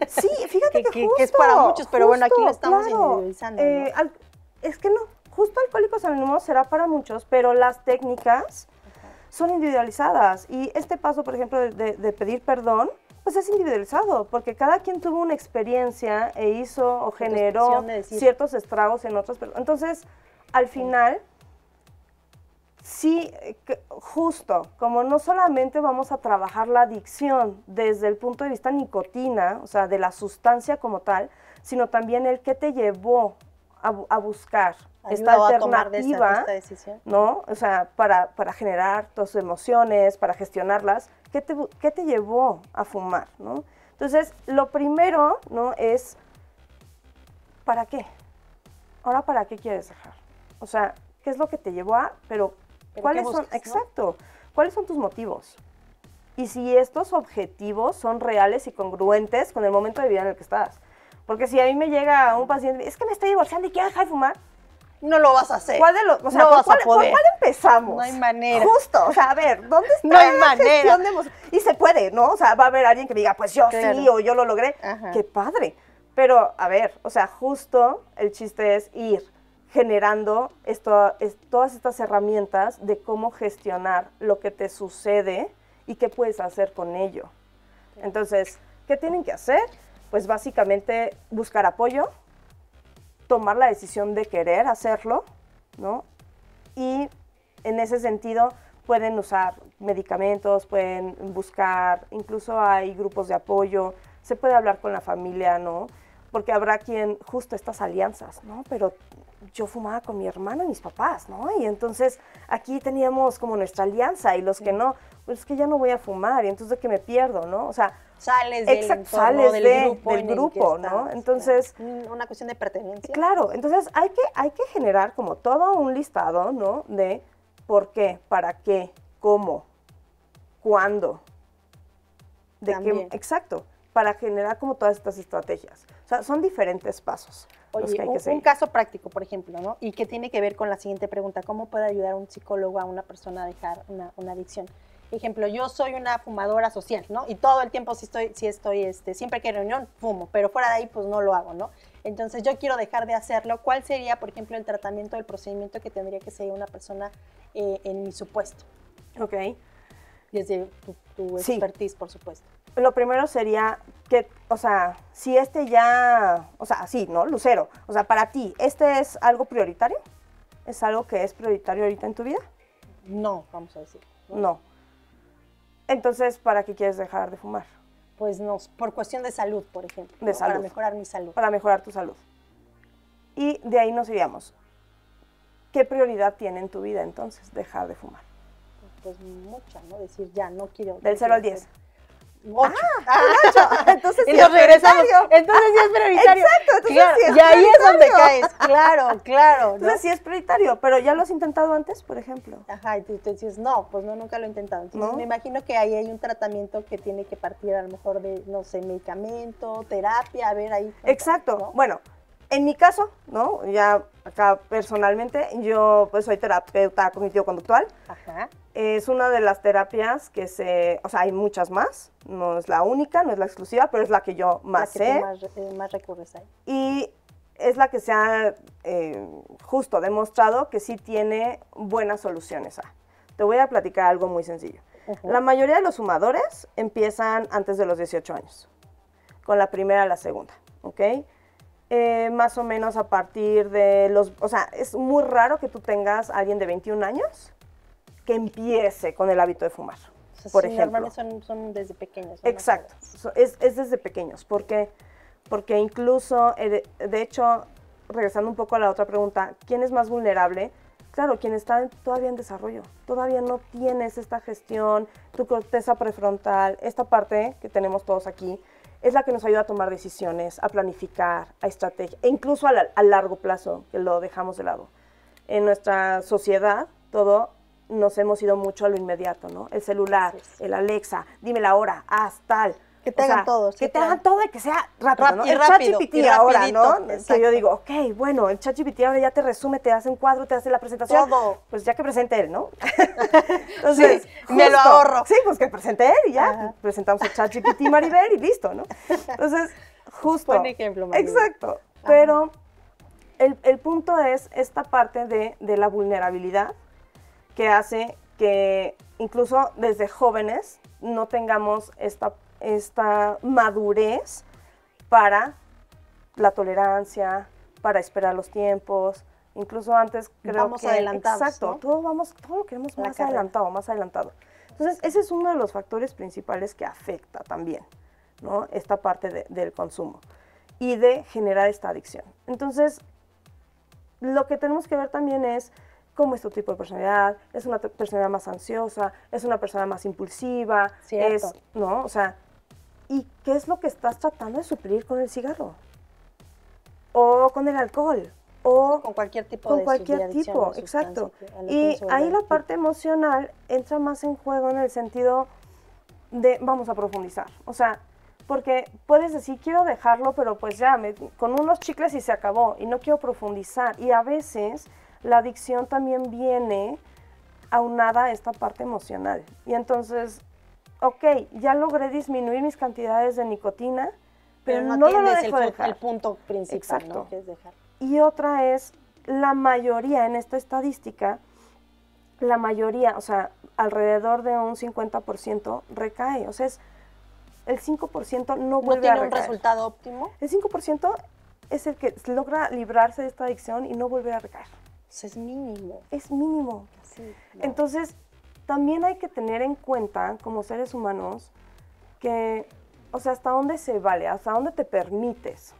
Sí, fíjate que justo. Que es para muchos, pero bueno, aquí lo estamos individualizando, ¿no? Es que no, justo Alcohólicos Anónimos será para muchos, pero las técnicas son individualizadas. Y este paso, por ejemplo, de pedir perdón, pues es individualizado, porque cada quien tuvo una experiencia e hizo o generó ciertos estragos en otras personas. Entonces, al final, sí, justo, como no solamente vamos a trabajar la adicción desde el punto de vista nicotina, o sea, de la sustancia como tal, sino también el que te llevó a buscar esta alternativa, esta decisión, ¿no? O sea, para generar tus emociones, para gestionarlas, ¿qué te llevó a fumar, ¿no? Entonces, lo primero, ¿no? Es, ¿para qué? Ahora, ¿para qué quieres dejar? O sea, ¿qué es lo que te llevó a? Pero ¿cuáles son? Buscas, ¿no? Exacto. ¿Cuáles son tus motivos? Y si estos objetivos son reales y congruentes con el momento de vida en el que estás. Porque si a mí me llega un paciente, es que me estoy divorciando y quiero dejar de fumar. No lo vas a hacer. ¿Cuál de los, o sea, no vas ¿por a poder. cuál empezamos? No hay manera. Justo, o sea, a ver, ¿dónde está no hay la manera. gestión de emociones? Y se puede, ¿no? O sea, va a haber alguien que me diga, pues yo claro. sí, o yo lo logré. Ajá. ¡Qué padre! Pero, a ver, o sea, justo el chiste es ir generando todas estas herramientas de cómo gestionar lo que te sucede y qué puedes hacer con ello. Entonces, ¿qué tienen que hacer? Pues básicamente buscar apoyo, tomar la decisión de querer hacerlo, ¿no? Y en ese sentido pueden usar medicamentos, pueden buscar, incluso hay grupos de apoyo, se puede hablar con la familia, ¿no? Porque habrá quien, justo estas alianzas, ¿no? Pero yo fumaba con mi hermano y mis papás, ¿no? Y entonces aquí teníamos como nuestra alianza y los que no, pues es que ya no voy a fumar y entonces de que me pierdo, ¿no? O sea, sales del entorno, del grupo, ¿no? Entonces, una cuestión de pertenencia. Claro, entonces hay que generar como todo un listado, ¿no? De por qué, para qué, cómo, cuándo, de qué, exacto, para generar como todas estas estrategias. O sea, son diferentes pasos. Oye, un caso práctico, por ejemplo, ¿no? Y que tiene que ver con la siguiente pregunta, ¿cómo puede ayudar un psicólogo a una persona a dejar una adicción? Ejemplo, yo soy una fumadora social, ¿no? Y todo el tiempo siempre que hay reunión, fumo, pero fuera de ahí, pues no lo hago, ¿no? Entonces, yo quiero dejar de hacerlo. ¿Cuál sería, por ejemplo, el tratamiento, el procedimiento que tendría que seguir una persona en mi supuesto? Ok. Desde tu expertise, por supuesto. Lo primero sería que, o sea, si sí, ¿no? Lucero, o sea, para ti, ¿este es algo prioritario? ¿Es algo que es prioritario ahorita en tu vida? No, vamos a decir. No. Entonces, ¿para qué quieres dejar de fumar? Pues no, por cuestión de salud, por ejemplo. De salud. Para mejorar mi salud. Para mejorar tu salud. Y de ahí nos iríamos. ¿Qué prioridad tiene en tu vida entonces dejar de fumar? Pues mucha, ¿no? Decir ya, no quiero. Del 0 al 10. 8. 8. Entonces sí es regresamos. Entonces sí es prioritario. Exacto, entonces claro, sí es y ahí prioritario. es donde caes. Claro. ¿no? Entonces sí es prioritario, pero ¿ya lo has intentado antes, por ejemplo? Ajá, y tú dices, no, pues no, nunca lo he intentado. Entonces me imagino que ahí hay un tratamiento que tiene que partir a lo mejor de, no sé, medicamento, terapia, a ver ahí. Exacto. ¿no? Bueno, en mi caso, ¿no? Ya acá personalmente, yo pues soy terapeuta cognitivo-conductual. Ajá. Es una de las terapias que o sea, hay muchas más, no es la única, no es la exclusiva, pero es la que yo más sé. Más recurres ahí. Y es la que se ha justo demostrado que sí tiene buenas soluciones. Te voy a platicar algo muy sencillo. La mayoría de los fumadores empiezan antes de los 18 años, con la primera y la segunda, ¿ok? Más o menos a partir de o sea, es muy raro que tú tengas a alguien de 21 años que empiece con el hábito de fumar, o sea, por sí, ejemplo. Normalmente son desde pequeños. Exacto, es desde pequeños. ¿Por qué? Porque incluso, de hecho, regresando un poco a la otra pregunta, ¿quién es más vulnerable? Claro, quien está todavía en desarrollo, todavía no tienes esta gestión, tu corteza prefrontal, esta parte que tenemos todos aquí, es la que nos ayuda a tomar decisiones, a planificar, a estrategia, e incluso a largo plazo, que lo dejamos de lado. En nuestra sociedad, todo nos hemos ido mucho a lo inmediato, ¿no? El celular, el Alexa, dime la hora, haz tal. Que te hagan todo. Que te hagan todo y que sea rápido, ¿no? Y El rápido, ChatGPT y ahora, rapidito, ¿no? exacto. Que yo digo, ok, bueno, el ChatGPT ahora ya te resume, te hace un cuadro, te hace la presentación. Todo. Pues ya que presente él, ¿no? Entonces, Sí, me lo ahorro. Sí, pues que presente él y ya. Ajá. Presentamos el ChatGPT Maribel y listo, ¿no? Entonces, justo. Buen ejemplo, Maribel. Exacto. Pero el punto es esta parte de la vulnerabilidad que hace que incluso desde jóvenes no tengamos esta madurez para la tolerancia, para esperar los tiempos. Incluso antes vamos adelantados, exacto, ¿no? todo lo queremos más adelantado. Entonces, ese es uno de los factores principales que afecta también, ¿no? Esta parte del consumo y de generar esta adicción. Entonces, lo que tenemos que ver también es cómo es tu tipo de personalidad, es una personalidad más ansiosa, es una persona más impulsiva, Cierto. ¿no? O sea, ¿y qué es lo que estás tratando de suplir con el cigarro? O con el alcohol, o con cualquier tipo con de cualquier adicción tipo, o sustancia exacto. a la que Y uno se vuelve ahí la adicto. parte emocional entra más en juego en el sentido de vamos a profundizar. O sea, porque puedes decir, quiero dejarlo, pero pues ya, con unos chicles y se acabó, y no quiero profundizar. Y a veces la adicción también viene aunada a esta parte emocional. Y entonces, ok, ya logré disminuir mis cantidades de nicotina, pero no lo atiendes dejo de dejar. el punto principal, Exacto. ¿no? Que es dejar. Y otra es, la mayoría en esta estadística, la mayoría, o sea, alrededor de un 50% recae. O sea, el 5% no vuelve a ¿No tiene un recaer. resultado óptimo? El 5% es el que logra librarse de esta adicción y no volver a recaer. Pues es mínimo. Es mínimo. Sí, no. Entonces, también hay que tener en cuenta, como seres humanos, que, o sea, hasta dónde se vale, hasta dónde te permites,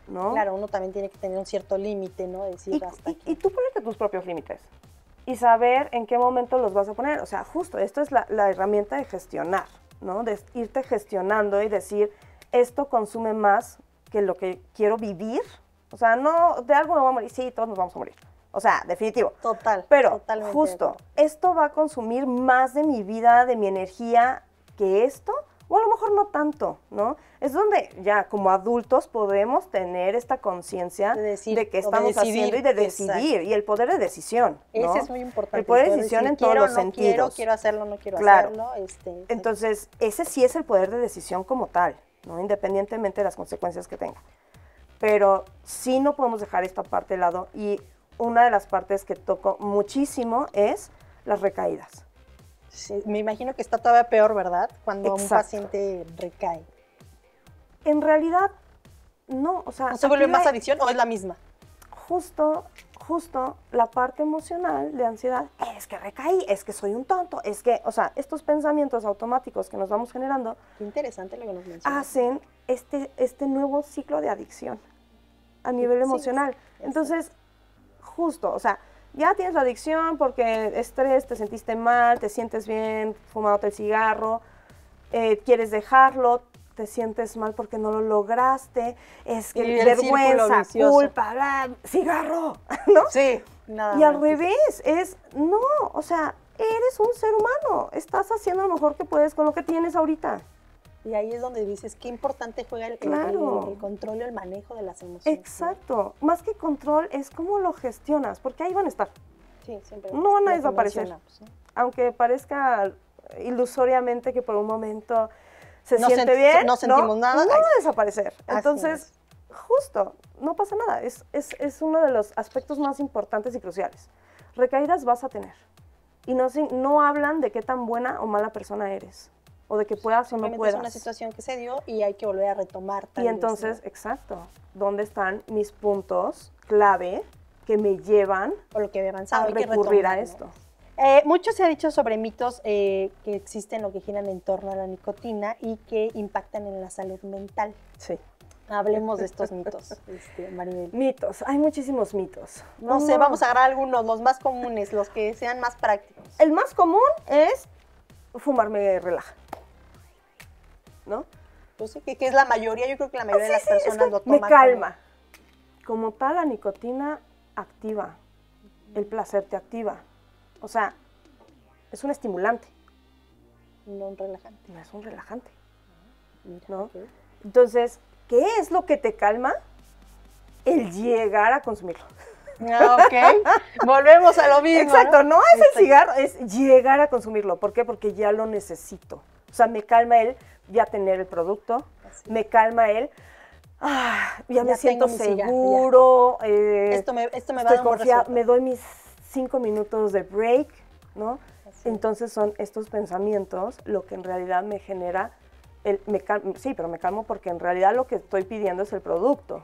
¿no? Claro, uno también tiene que tener un cierto límite, ¿no? Decir hasta aquí. Y tú ponerte tus propios límites y saber en qué momento los vas a poner. O sea, justo, esto es la herramienta de gestionar, ¿no? De irte gestionando y decir, esto consume más que lo que quiero vivir. O sea, no, de algo me voy a morir. Sí, todos nos vamos a morir. O sea, definitivo. Total. Pero totalmente de justo, acuerdo. ¿esto va a consumir más de mi vida, de mi energía que esto? O a lo mejor no tanto, ¿no? Es donde ya como adultos podemos tener esta conciencia De decir, de qué o de estamos decidir, haciendo y de decidir, exacto. y el poder de decisión, ¿no? Ese es muy importante. El poder de poder decisión decir, en todos quiero, los no sentidos. Quiero hacerlo, no quiero Claro. hacerlo. Entonces, ese sí es el poder de decisión como tal, ¿no? Independientemente de las consecuencias que tenga. Pero sí no podemos dejar esta parte de lado, y una de las partes que toco muchísimo es las recaídas. sí, me imagino que está todavía peor, ¿verdad? Cuando un Exacto. paciente recae. En realidad, no, o sea... ¿No se vuelve aquí más hay adicción o es la misma? justo la parte emocional de ansiedad, es que recaí, es que soy un tonto, es que, o sea, estos pensamientos automáticos que nos vamos generando Qué interesante lo que nos mencionas. hacen este nuevo ciclo de adicción a nivel Sí, emocional. Entonces, justo, o sea, ya tienes la adicción porque estrés, te sentiste mal, te sientes bien fumándote el cigarro, quieres dejarlo, te sientes mal porque no lo lograste, es que Y el círculo vergüenza, vicioso. culpa, cigarro, ¿no? Sí. Nada Y al más. revés, no, o sea, eres un ser humano, estás haciendo lo mejor que puedes con lo que tienes ahorita. Y ahí es donde dices, qué importante juega el control y el manejo de las emociones. Exacto, más que control es cómo lo gestionas, porque ahí van a estar, Sí, siempre. no van a lo que desaparecer, mencionamos, ¿no? aunque parezca ilusoriamente que por un momento se No siente sent- bien, no sentimos nada. no va a desaparecer. Así Entonces, justo, no pasa nada, es uno de los aspectos más importantes y cruciales. Recaídas vas a tener, y no hablan de qué tan buena o mala persona eres, o de que puedas o no Simplemente puedas. es una situación que se dio y hay que volver a retomar. tal Y vez, entonces, ¿no? exacto, ¿dónde están mis puntos clave que me llevan O lo que había avanzado. a hay que recurrir a retomarlo. esto? Mucho se ha dicho sobre mitos que existen o que giran en torno a la nicotina y que impactan en la salud mental. Sí. Hablemos de estos mitos, Maribel. Mitos, hay muchísimos mitos. No sé, vamos a agarrar algunos, los más comunes, los que sean más prácticos. El más común es fumar me relaja, ¿no? Pues sí, que es la mayoría, yo creo que la mayoría de las Sí, es personas que lo toman me calma. Como tal, la nicotina activa, el placer te activa. O sea, es un estimulante. No un relajante. No es un relajante. Mira, ¿no? okay. Entonces, ¿qué es lo que te calma? El llegar a consumirlo. Ok, volvemos a lo mismo. Exacto, no es Exacto. el cigarro, es llegar a consumirlo. ¿Por qué? Porque ya lo necesito. O sea, me calma el ya tener el producto, Así. me calma el ya me siento tengo mi cigarro, seguro, Esto me va a estoy dar un buen confiada, resultado. me doy mis 5 minutos de break, ¿no? Así. Entonces son estos pensamientos lo que en realidad me genera, sí, pero me calmo porque en realidad lo que estoy pidiendo es el producto.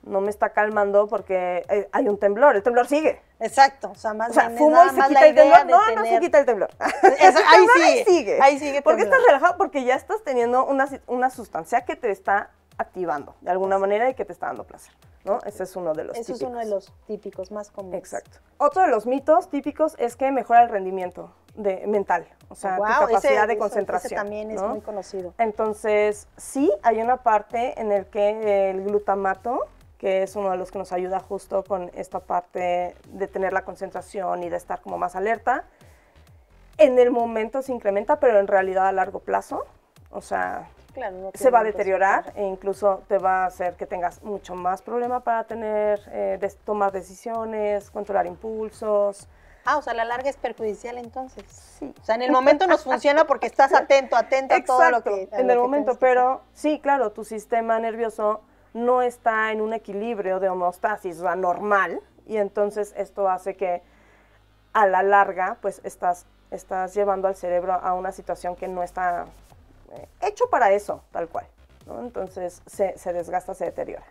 No me está calmando porque hay un temblor, el temblor sigue. Exacto, o sea, más O sea, bien fumo nada y se más quita la el temblor. idea de No, no tener- se quita el temblor. Eso, ahí Ahí sigue. Ahí sigue ¿Por qué estás temblando. relajado? Porque ya estás teniendo una sustancia que te está activando de alguna manera y que te está dando placer, ¿no? Ese es uno de los Eso típicos. es uno de los típicos más comunes. Exacto. Otro de los mitos típicos es que mejora el rendimiento mental, o sea, tu capacidad de concentración. Ese también es ¿no? muy conocido. Entonces, sí, hay una parte en el que el glutamato, que es uno de los que nos ayuda justo con esta parte de tener la concentración y de estar como más alerta, en el momento se incrementa, pero en realidad a largo plazo, o sea, Claro, no se tiene va a un deteriorar resultado. e incluso te va a hacer que tengas mucho más problema para tener, tomar decisiones, controlar impulsos. Ah, o sea, a la larga es perjudicial entonces. Sí. O sea, en el momento nos funciona porque estás atento a todo lo que... en el momento, pero sí, claro, tu sistema nervioso no está en un equilibrio de homeostasis, o sea, normal, y entonces esto hace que a la larga, pues, estás llevando al cerebro a una situación que no está hecho para eso, tal cual, ¿no? Entonces se desgasta, se deteriora.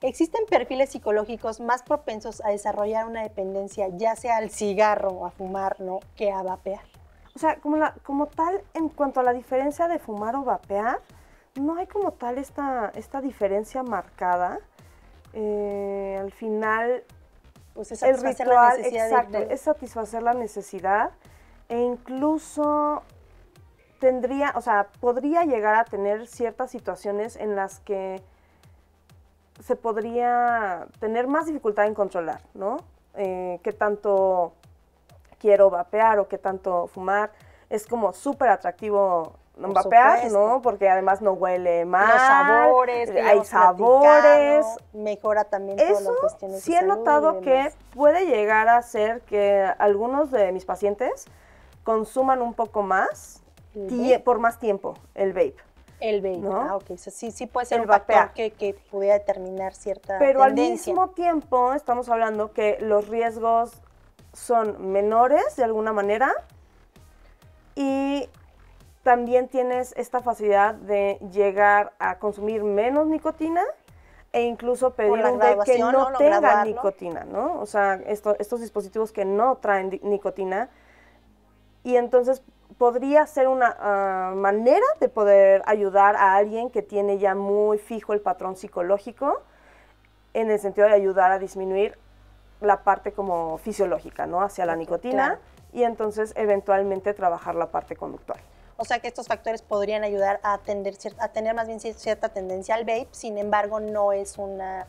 ¿Existen perfiles psicológicos más propensos a desarrollar una dependencia, ya sea al cigarro o a fumar, ¿no?, que a vapear? O sea, como tal, en cuanto a la diferencia de fumar o vapear, no hay como tal esta diferencia marcada. Al final, Pues es el satisfacer ritual, la necesidad exacto, es satisfacer la necesidad e incluso podría llegar a tener ciertas situaciones en las que se podría tener más dificultad en controlar, ¿no? Qué tanto quiero vapear o qué tanto fumar. Es como súper atractivo vapear, supuesto. ¿no? Porque además no huele mal. Los sabores, que ya hay hemos sabores. platicado, mejora también todas las Eso cuestiones sí de he salud notado y que demás. puede llegar a ser que algunos de mis pacientes consuman un poco más ¿El vape? por más tiempo el vape. El vape, ¿no? ok, o sea, sí puede ser El un factor vapear. que pudiera determinar cierta Pero al tendencia. mismo tiempo estamos hablando que los riesgos son menores de alguna manera y también tienes esta facilidad de llegar a consumir menos nicotina e incluso pedir la un vape que graduación, no ¿no? tenga Graduarlo. nicotina, ¿no? O sea, estos dispositivos que no traen nicotina y entonces podría ser una manera de poder ayudar a alguien que tiene ya muy fijo el patrón psicológico en el sentido de ayudar a disminuir la parte como fisiológica, ¿no? Hacia la Ok, nicotina claro. y entonces eventualmente trabajar la parte conductual. O sea que estos factores podrían ayudar a tener más bien cierta tendencia al vape, sin embargo no es una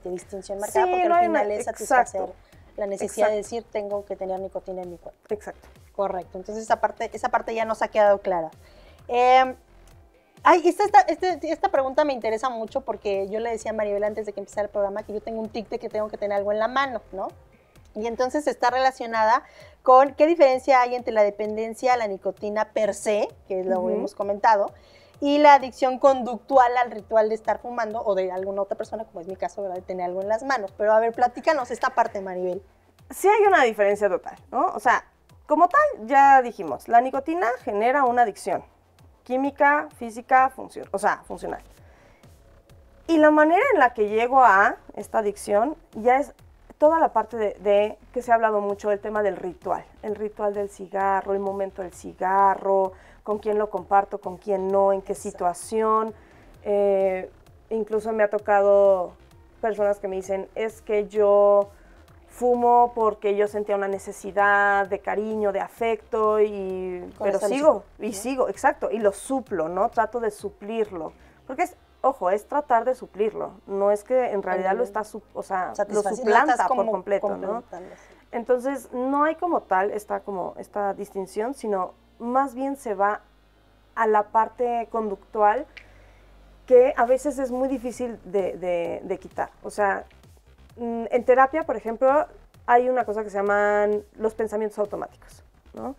distinción marcada, Sí, porque no al hay final una- es satisfacer exacto. la necesidad de Exacto. decir tengo que tener nicotina en mi cuerpo. Exacto. Correcto, entonces esa parte ya nos ha quedado clara. Esta pregunta me interesa mucho porque yo le decía a Maribel antes de que empezara el programa que yo tengo un tic de que tengo que tener algo en la mano, ¿no? Y entonces está relacionada con qué diferencia hay entre la dependencia a la nicotina per se, que lo Ujú. hemos comentado, y la adicción conductual al ritual de estar fumando o de alguna otra persona, como es mi caso, ¿verdad?, de tener algo en las manos. Pero a ver, platícanos esta parte, Maribel. Sí hay una diferencia total, ¿no? O sea, como tal, ya dijimos, la nicotina genera una adicción química, física, funcional. Y la manera en la que llego a esta adicción ya es toda la parte de que se ha hablado mucho del tema del ritual. El ritual del cigarro, el momento del cigarro, con quién lo comparto, con quién no, en qué situación. Incluso me ha tocado personas que me dicen, es que yo fumo porque yo sentía una necesidad de cariño, de afecto, pero sigo, exacto, y lo suplo, ¿no? Trato de suplirlo. Porque es tratar de suplirlo, no es que en realidad lo está, lo suplanta por completo, ¿no? Entonces, no hay como tal esta distinción, sino más bien se va a la parte conductual que a veces es muy difícil de quitar. O sea, en terapia, por ejemplo, hay una cosa que se llaman los pensamientos automáticos, ¿no?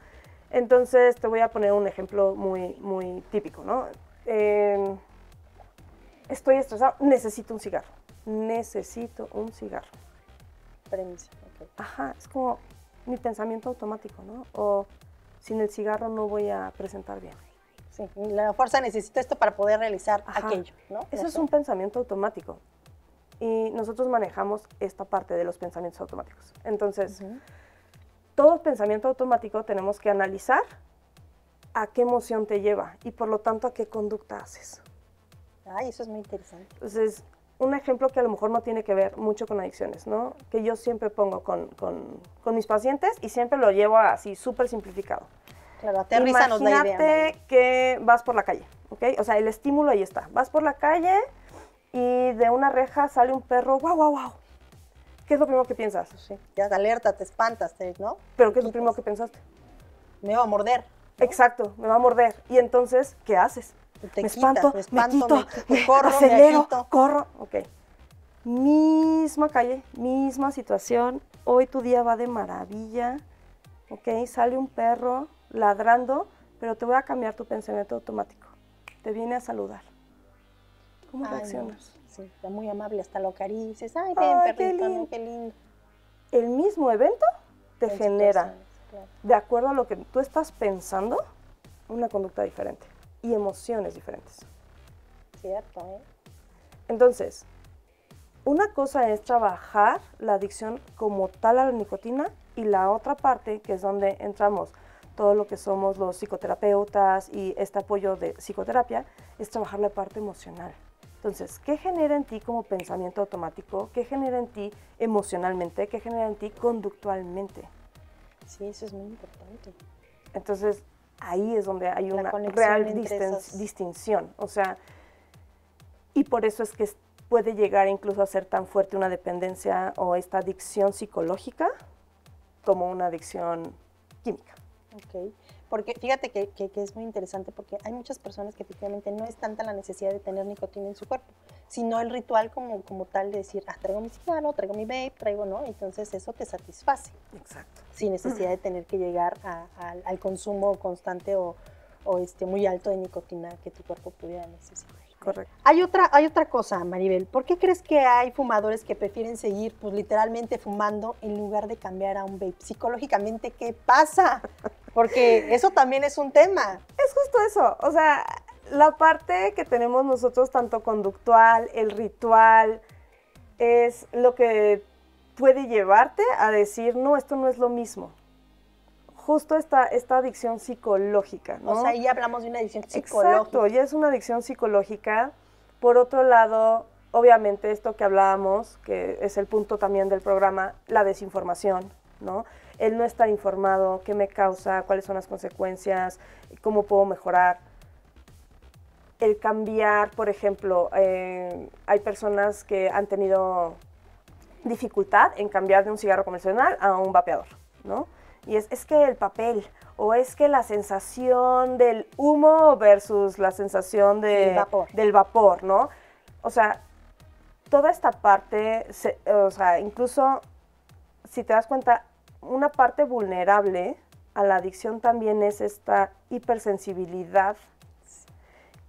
Entonces, te voy a poner un ejemplo muy típico, ¿no? Estoy estresado, necesito un cigarro. Necesito un cigarro. Premisa, okay. Ajá, es como mi pensamiento automático, ¿no? O sin el cigarro no voy a presentar bien. Sí, la fuerza necesito esto para poder realizar aquello, ¿no? Eso es un pensamiento automático. Y nosotros manejamos esta parte de los pensamientos automáticos. Entonces, todo pensamiento automático tenemos que analizar a qué emoción te lleva y por lo tanto a qué conducta haces. Ay, eso es muy interesante. Entonces, un ejemplo que a lo mejor no tiene que ver mucho con adicciones, ¿no? Que yo siempre pongo con mis pacientes y siempre lo llevo así súper simplificado. Claro, aterrízanos la idea. Imagínate que vas por la calle, ¿ok? O sea, el estímulo ahí está. Vas por la calle y de una reja sale un perro, guau, guau, guau. ¿Qué es lo primero que piensas? Sí, ya te alerta, te espantas, ¿no? ¿Pero qué es lo primero que pensaste? Me va a morder, ¿no? Exacto, me va a morder. Y entonces, ¿qué haces? Me espanto, me quito, corro, acelero, me agito. corro. Ok. Misma calle, misma situación. Hoy tu día va de maravilla. Ok, sale un perro ladrando, pero te voy a cambiar tu pensamiento automático. Te viene a saludar. ¿Cómo reaccionas? No, sí, está muy amable, hasta lo acaricias. Ay, ven, perrito, ¿no? Qué lindo. El mismo evento te genera, claro, de acuerdo a lo que tú estás pensando, una conducta diferente y emociones diferentes. Cierto, ¿eh? Entonces, una cosa es trabajar la adicción como tal a la nicotina y la otra parte, que es donde entramos todo lo que somos los psicoterapeutas y este apoyo de psicoterapia, es trabajar la parte emocional. Entonces, ¿qué genera en ti como pensamiento automático? ¿Qué genera en ti emocionalmente? ¿Qué genera en ti conductualmente? Sí, eso es muy importante. Entonces, ahí es donde hay una real distinción. O sea, y por eso es que puede llegar incluso a ser tan fuerte una dependencia o esta adicción psicológica como una adicción química. Ok, porque fíjate que es muy interesante porque hay muchas personas que efectivamente no es tanta la necesidad de tener nicotina en su cuerpo, sino el ritual como tal de decir, traigo mi cigarro, traigo mi vape, traigo, ¿no? Entonces eso te satisface. Exacto. Sin necesidad de tener que llegar al consumo constante o muy alto de nicotina que tu cuerpo pudiera necesitar. Correcto. Hay otra cosa, Maribel. ¿Por qué crees que hay fumadores que prefieren seguir, pues literalmente fumando en lugar de cambiar a un vape? Psicológicamente, ¿qué pasa? Porque eso también es un tema. Es justo eso. O sea, la parte que tenemos nosotros, tanto conductual, el ritual, es lo que puede llevarte a decir, no, esto no es lo mismo. Justo esta adicción psicológica, ¿no? O sea, ahí hablamos de una adicción psicológica. Exacto, ya es una adicción psicológica. Por otro lado, obviamente esto que hablábamos, que es el punto también del programa, la desinformación, ¿no? El no estar informado, qué me causa, cuáles son las consecuencias, cómo puedo mejorar. El cambiar, por ejemplo, hay personas que han tenido dificultad en cambiar de un cigarro convencional a un vapeador, ¿no? Y es que el papel, o es que la sensación del humo versus la sensación del vapor, ¿no? O sea, toda esta parte, o sea, incluso si te das cuenta, una parte vulnerable a la adicción también es esta hipersensibilidad.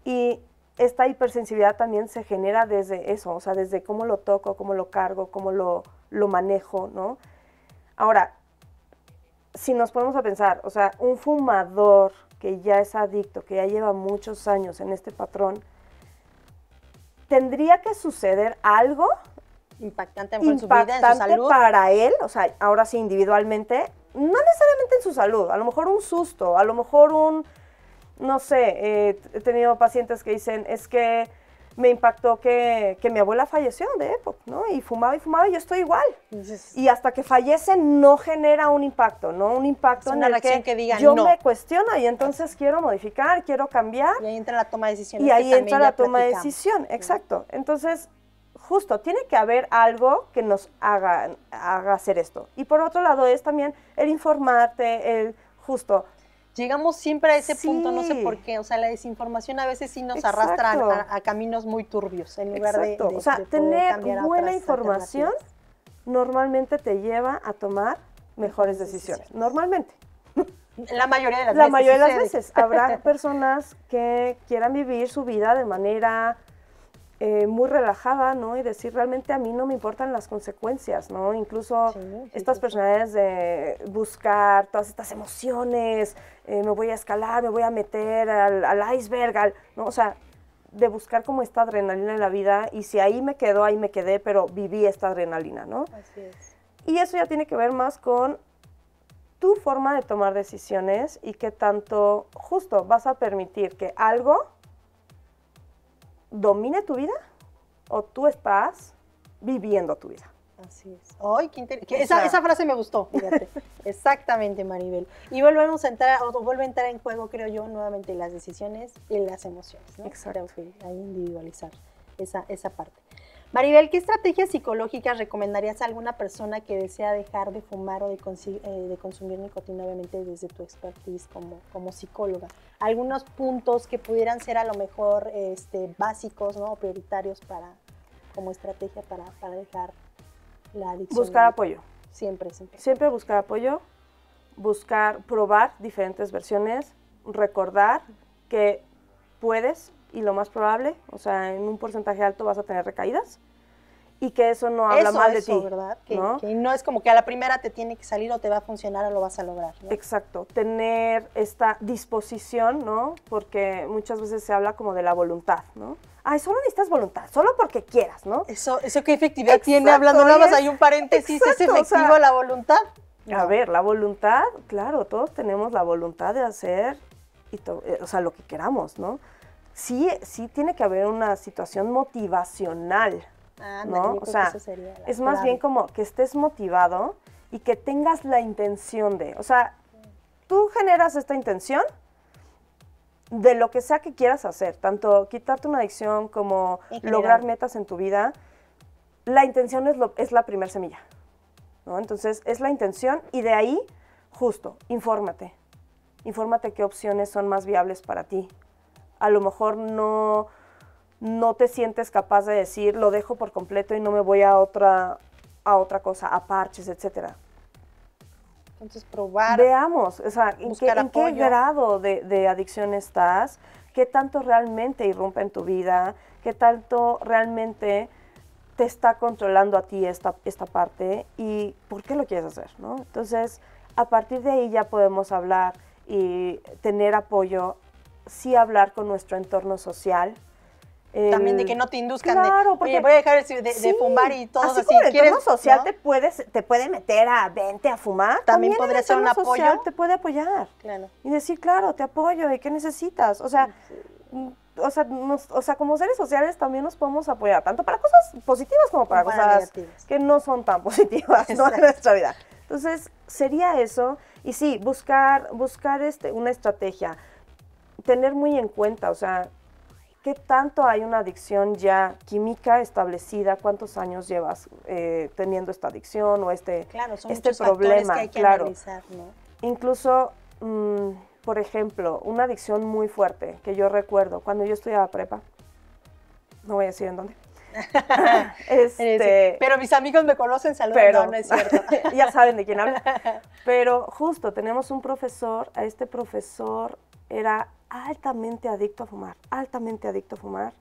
Y esta hipersensibilidad también se genera desde eso, o sea, desde cómo lo toco, cómo lo cargo, cómo lo manejo, ¿no? Ahora, si nos ponemos a pensar, o sea, un fumador que ya es adicto, que ya lleva muchos años en este patrón, tendría que suceder algo impactante en su vida, en su salud, para él, o sea, ahora sí individualmente, no necesariamente en su salud, a lo mejor un susto, a lo mejor no sé, he tenido pacientes que dicen, es que me impactó que mi abuela falleció de EPOC, ¿no? Y fumaba y yo estoy igual. Y hasta que fallece no genera un impacto, ¿no? Un impacto en el que diga, yo me cuestiono y entonces quiero modificar, quiero cambiar. Y ahí entra la toma de decisión. Y ahí entra la toma de decisión, exacto. Entonces, justo, tiene que haber algo que nos haga hacer esto. Y por otro lado es también el informarte, el justo. Llegamos siempre a ese punto, no sé por qué, o sea, la desinformación a veces sí nos arrastra a caminos muy turbios, en lugar de o sea, de poder tener cambiar a buena otras información alternativas. normalmente te lleva a tomar mejores decisiones, normalmente. La mayoría de las La veces. mayoría de las sucede. veces. Habrá personas que quieran vivir su vida de manera muy relajada, ¿no? Y decir, realmente a mí no me importan las consecuencias, ¿no? Incluso estas personalidades de buscar todas estas emociones, me voy a escalar, me voy a meter al iceberg, ¿no? O sea, de buscar como esta adrenalina en la vida, y si ahí me quedo, ahí me quedé, pero viví esta adrenalina, ¿no? Así es. Y eso ya tiene que ver más con tu forma de tomar decisiones y qué tanto justo vas a permitir que algo domine tu vida o tú estás viviendo tu vida. Así es. ¡Ay, qué interesante! Esa frase me gustó, fíjate. Exactamente, Maribel. Y volvemos a entrar, o vuelve a entrar en juego, creo yo, nuevamente las decisiones y las emociones, ¿no? Exacto. Creo que hay individualizar esa parte. Maribel, ¿qué estrategias psicológicas recomendarías a alguna persona que desea dejar de fumar o de consumir nicotina, obviamente desde tu expertise como psicóloga? Algunos puntos que pudieran ser a lo mejor básicos, ¿no? O prioritarios como estrategia para dejar la adicción. Buscar apoyo. Siempre. Siempre buscar apoyo, probar diferentes versiones, recordar que puedes, y lo más probable, o sea, en un porcentaje alto vas a tener recaídas, y que eso no habla mal de ti, ¿verdad? ¿no? Que no es como que a la primera te tiene que salir o te va a funcionar o lo vas a lograr, ¿no? Exacto, tener esta disposición, ¿no? Porque muchas veces se habla como de la voluntad, ¿no? Ay, solo necesitas voluntad, solo porque quieras, ¿no? Eso qué efectividad tiene, hablando nada más, hay un paréntesis, ¿es efectivo la voluntad? No. A ver, la voluntad, claro, todos tenemos la voluntad de hacer, o sea, lo que queramos, ¿no? Sí tiene que haber una situación motivacional, ¿no? O sea, es más bien como que estés motivado y que tengas la intención de, o sea, tú generas esta intención de lo que sea que quieras hacer, tanto quitarte una adicción como lograr metas en tu vida. La intención es la primera semilla, ¿no? Entonces, es la intención, y de ahí, justo, infórmate qué opciones son más viables para ti. A lo mejor no te sientes capaz de decir, lo dejo por completo y no me voy a otra cosa, a parches, etcétera. Entonces, probar. Veamos, o sea, en qué grado de adicción estás, qué tanto realmente irrumpe en tu vida, qué tanto realmente te está controlando a ti esta parte, y por qué lo quieres hacer, ¿no? Entonces, a partir de ahí ya podemos hablar y tener apoyo, sí hablar con nuestro entorno social. También de que no te induzcan, claro, porque voy a dejar de fumar y todo así. Como el entorno social, ¿no? te puede meter a vente a fumar. También podría ser un apoyo. Social te puede apoyar. Claro. Y decir, claro, te apoyo, ¿y qué necesitas? O sea, como seres sociales también nos podemos apoyar, tanto para cosas positivas como para cosas negativas, que no son tan positivas, ¿no? En nuestra vida. Entonces, sería eso. Y sí, buscar una estrategia, tener muy en cuenta, o sea, qué tanto hay una adicción ya química establecida, cuántos años llevas teniendo esta adicción o claro, son este problema. Que hay que analizar, ¿no? Incluso, por ejemplo, una adicción muy fuerte que yo recuerdo cuando yo estudiaba prepa, no voy a decir en dónde. Pero mis amigos me conocen, saludos, no es cierto. Ya saben de quién hablo. Pero justo tenemos un profesor, a este profesor era altamente adicto a fumar,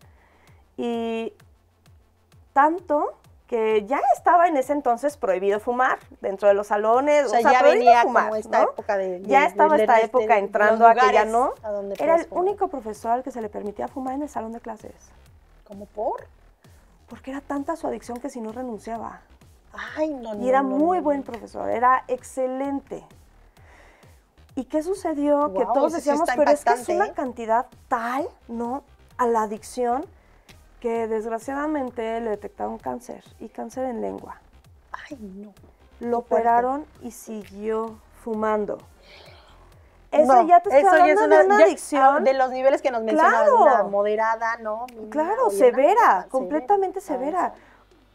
y tanto que ya estaba en ese entonces prohibido fumar dentro de los salones, o sea ya venía fumar, como esta, ¿no? Época ya estaba esta época entrando a que ya no, era el fumar. Único profesor al que se le permitía fumar en el salón de clases. ¿Cómo por? Porque era tanta su adicción que si no renunciaba. Ay, no. Y era muy buen profesor, era excelente. ¿Y qué sucedió? Que todos decíamos, pero es que es una cantidad tal, ¿no?, a la adicción, que desgraciadamente le detectaron cáncer, y cáncer en lengua. Ay, no. Lo operaron y siguió fumando. Eso ya te está hablando de una adicción. De los niveles que nos mencionabas, una moderada, ¿no? Claro, severa, completamente severa.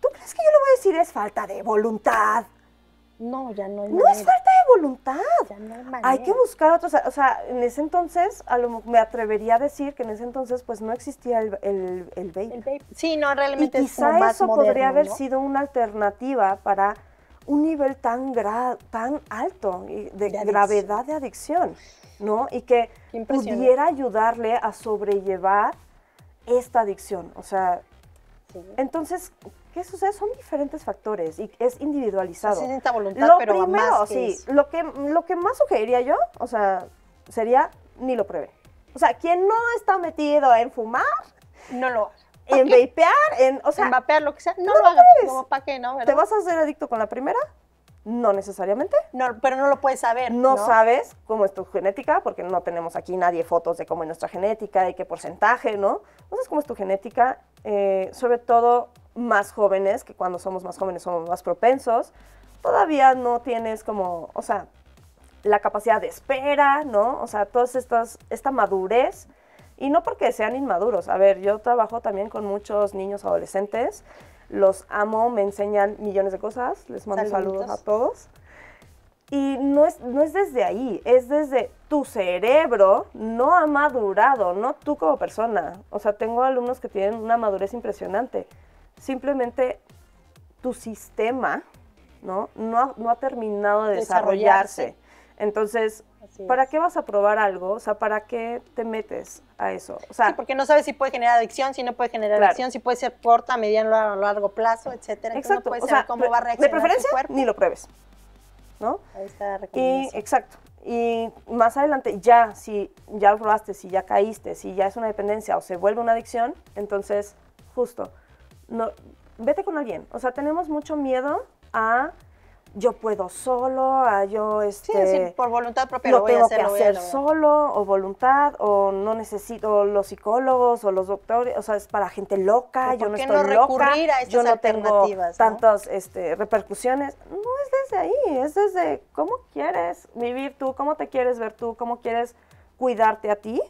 ¿Tú crees que yo le voy a decir es falta de voluntad? No, ya no hay No manera. es falta de voluntad. Ya no hay manera. Hay que buscar otros, o sea, en ese entonces, me atrevería a decir que en ese entonces, pues no existía el vape. El vape. Sí, no, Y realmente es como quizá más eso moderno, podría haber ¿no? sido una alternativa para un nivel tan alto de adicción. gravedad de adicción, ¿no? Y que Qué impresionante. pudiera ayudarle a sobrellevar esta adicción. O sea, Sí. entonces, ¿qué sucede? Son diferentes factores y es individualizado. Sí, necesita voluntad, Lo pero primero, más que sí, eso. lo que más sugeriría yo, o sea, sería ni lo pruebe. O sea, quien no está metido en fumar, No lo hagas. en vapear, o sea, En vapear, lo que sea, no no lo lo hagas. pruebes. Como para qué, ¿no? ¿te ¿Verdad? vas a hacer adicto con la primera? No necesariamente. No, pero no lo puedes saber, No ¿no? sabes cómo es tu genética, porque no tenemos aquí nadie fotos de cómo es nuestra genética y qué porcentaje, ¿no? No sabes cómo es tu genética, sobre todo más jóvenes, que cuando somos más jóvenes somos más propensos. Todavía no tienes como, o sea, la capacidad de espera, ¿no? O sea, esta madurez. Y no porque sean inmaduros. A ver, yo trabajo también con muchos niños adolescentes. Los amo, me enseñan millones de cosas. Les mando Saluditos. saludos a todos. Y no es desde ahí, es desde tu cerebro no ha madurado, no tú como persona. O sea, tengo alumnos que tienen una madurez impresionante. Simplemente tu sistema, ¿no? No ha terminado de desarrollarse. Entonces, Así ¿para es. qué vas a probar algo? O sea, ¿para qué te metes a eso? O sea, Sí, porque no sabes si puede generar adicción, si no puede generar Claro. adicción, si puede ser corta, mediano, a largo plazo, etcétera. Entonces exacto. no puedes O saber sea, cómo va a de reaccionar preferencia, tu cuerpo. ni lo pruebes, ¿no? Ahí está la Y recomendación. exacto. Y más adelante, ya, si ya lo probaste, si ya caíste, si ya es una dependencia o se vuelve una adicción, entonces, justo, no, vete con alguien. O sea, tenemos mucho miedo a yo puedo solo, a yo Sí, es decir, por voluntad propia lo lo voy a tengo hacer, que lo voy a hacer lograr. solo, o voluntad, o no necesito los psicólogos o los doctores, o sea, es para gente loca, ¿Pero yo por no qué estoy no loca, recurrir a estas yo no tengo alternativas, no? tantas repercusiones. No es desde ahí, es desde cómo quieres vivir tú, cómo te quieres ver tú, cómo quieres cuidarte a ti.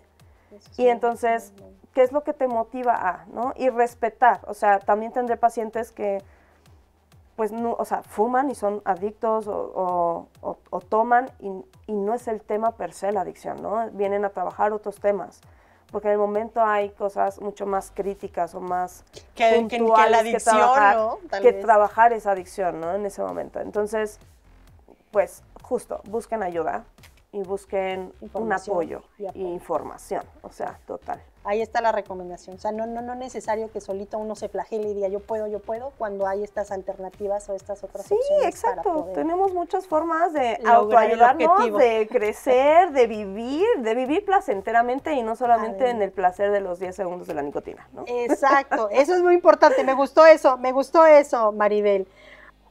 Eso sí, Y entonces, ¿qué es lo que te motiva a, no? Y respetar, o sea, también tendré pacientes que, pues, no, o sea, fuman y son adictos o toman y no es el tema per se la adicción, ¿no? Vienen a trabajar otros temas, porque en el momento hay cosas mucho más críticas o más que puntuales la adicción, trabajar, ¿no? Tal que vez. trabajar esa adicción, ¿no? En ese momento. Entonces, pues, justo, busquen ayuda y busquen un Información apoyo y apoyo. y información, o sea, total. Ahí está la recomendación. O sea, no es necesario que solito uno se flagele y diga yo puedo, cuando hay estas alternativas o estas otras Sí, opciones exacto. para poder Tenemos muchas formas de lograr el autoayudarnos, objetivo. de crecer, de vivir placenteramente y no solamente en el placer de los 10 segundos de la nicotina, ¿no? Exacto, eso es muy importante. Me gustó eso, Maribel.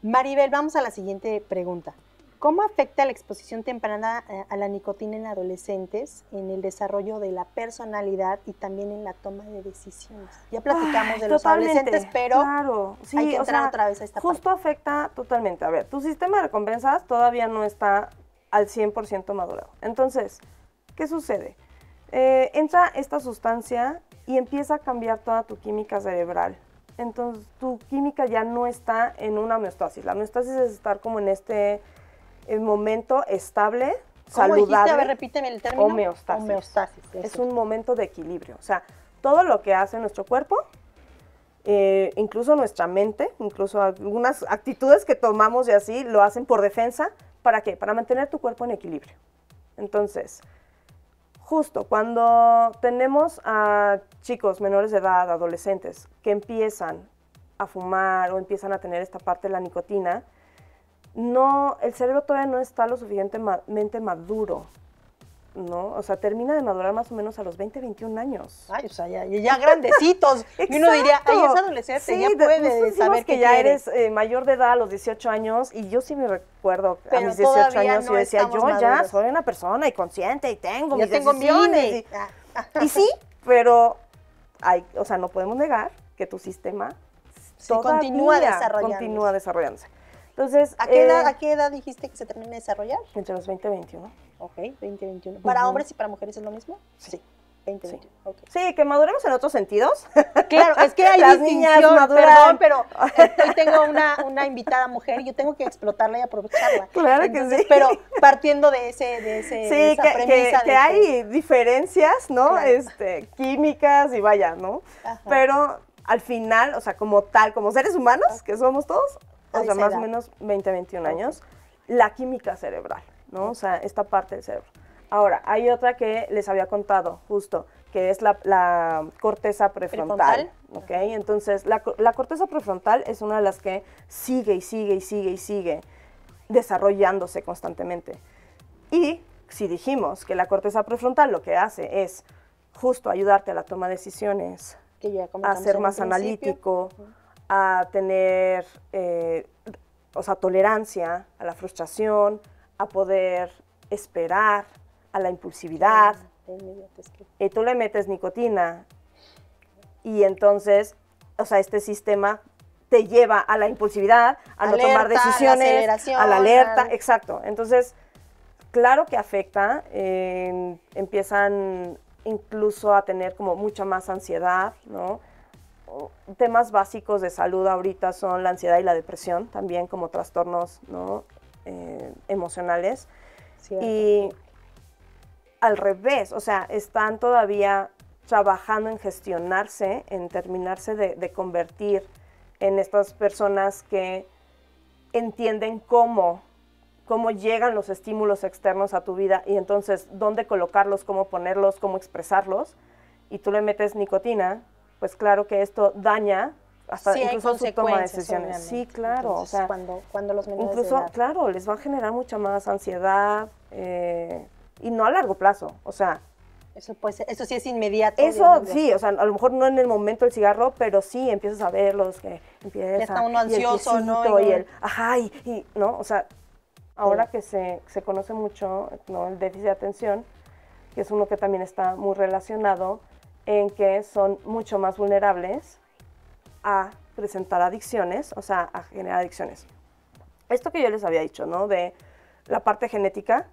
Maribel, vamos a la siguiente pregunta. ¿Cómo afecta la exposición temprana a la nicotina en adolescentes en el desarrollo de la personalidad y también en la toma de decisiones? Ya platicamos Ay, de los totalmente, adolescentes, pero claro, sí, hay que o entrar sea, otra vez a esta justo afecta totalmente. A ver, tu sistema de recompensas todavía no está al 100% madurado. Entonces, ¿qué sucede? Entra esta sustancia y empieza a cambiar toda tu química cerebral. Entonces, tu química ya no está en una homeostasis. La homeostasis es estar como en este momento estable, ¿Cómo saludable. dijiste? A ver, repíteme el término. Homeostasis. Homeostasis. Es eso. un momento de equilibrio. O sea, todo lo que hace nuestro cuerpo, incluso nuestra mente, incluso algunas actitudes que tomamos y así, lo hacen por defensa. ¿Para qué? Para mantener tu cuerpo en equilibrio. Entonces, justo cuando tenemos a chicos menores de edad, adolescentes, que empiezan a fumar o empiezan a tener esta parte de la nicotina, el cerebro todavía no está lo suficientemente maduro, ¿no? O sea, termina de madurar más o menos a los 20, 21 años. Ay, o sea, ya grandecitos. Y uno diría, ay, es adolescente, sí, ya puede nosotros saber decimos que qué ya quiere. eres mayor de edad a los 18 años y yo sí me recuerdo a Pero mis 18 todavía años no y decía, estamos yo ya maduros. soy una persona y consciente y tengo Ya mis tengo decisiones. mini. Y sí, pero o sea, no podemos negar que tu sistema Sí, continúa continúa desarrollándose. Entonces, ¿A qué edad dijiste que se termina de desarrollar? entre los 20 y 21. Ok, 20, 21. ¿Para hombres y para mujeres es lo mismo? Sí. 2021. Sí. Okay. Sí, que maduremos en otros sentidos. Claro, es que hay Las niñas distinción, maduran. perdón, pero hoy tengo una invitada mujer y yo tengo que explotarla y aprovecharla. Claro Entonces, que sí. Pero partiendo de Sí, esa premisa que hay diferencias, ¿no? Claro. Químicas y vaya, ¿no? Ajá. Pero al final, o sea, como tal, como seres humanos, que somos todos, A o sea, esa más edad. o menos 20, 21 años, la química cerebral, ¿no? O sea, esta parte del cerebro. Ahora, hay otra que les había contado, justo, que es la corteza prefrontal. ¿Ok? Entonces, la corteza prefrontal es una de las que sigue y sigue y sigue y sigue desarrollándose constantemente. Y si dijimos que la corteza prefrontal lo que hace es justo ayudarte a la toma de decisiones, que ya a comentamos ser en más un principio. analítico, a tener tolerancia a la frustración, a poder esperar, a la impulsividad. Y tú le metes nicotina y entonces, o sea, este sistema te lleva a la impulsividad, a no tomar decisiones, a la alerta, exacto. Entonces, claro que afecta, empiezan incluso a tener como mucha más ansiedad, ¿no? Temas básicos de salud ahorita son la ansiedad y la depresión, también como trastornos, ¿no? Emocionales. Cierto. Y al revés, o sea, están todavía trabajando en gestionarse, en terminarse de convertir en estas personas que entienden cómo llegan los estímulos externos a tu vida y entonces dónde colocarlos, cómo ponerlos, cómo expresarlos, y tú le metes nicotina, pues claro que esto daña hasta sí, incluso su toma de decisiones. Obviamente. Sí, claro. Entonces, o sea, cuando los menores incluso, de edad. claro, les va a generar mucha más ansiedad y no a largo plazo, o sea. Eso puede ser, eso sí es inmediato. Eso digamos, sí, o sea, a lo mejor no en el momento del cigarro, pero sí empiezas a verlos que empieza. Ya está uno ansioso, y el ¿no? piecito, y el, ajá, y ¿no? O sea, ahora que se conoce mucho, ¿no? El déficit de atención, que es uno que también está muy relacionado en que son mucho más vulnerables a presentar adicciones, o sea, a generar adicciones. Esto que yo les había dicho, ¿no? De la parte genética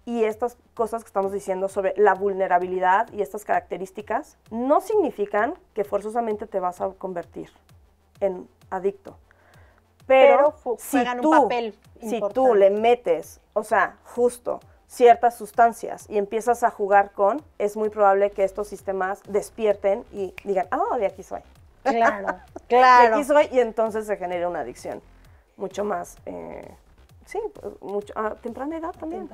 y estas cosas que estamos diciendo sobre la vulnerabilidad y estas características no significan que forzosamente te vas a convertir en adicto. Pero si juegan un papel si importante. tú le metes, o sea, justo ciertas sustancias y empiezas a jugar con, es muy probable que estos sistemas despierten y digan, ah, de aquí soy. Claro, De claro. aquí soy, y entonces se genera una adicción mucho más, sí, mucho, a temprana edad también.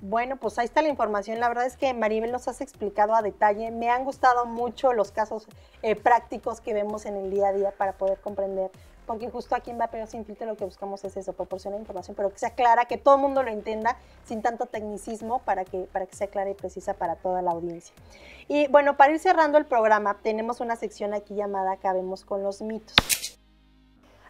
Bueno, pues ahí está la información. La verdad es que Maribel nos has explicado a detalle. Me han gustado mucho los casos prácticos que vemos en el día a día para poder comprender. Porque justo aquí en Vapeo Sin Filtro lo que buscamos es eso, proporcionar información, pero que sea clara, que todo el mundo lo entienda, sin tanto tecnicismo, para que sea clara y precisa para toda la audiencia. Y bueno, para ir cerrando el programa, tenemos una sección aquí llamada Acabemos con los mitos.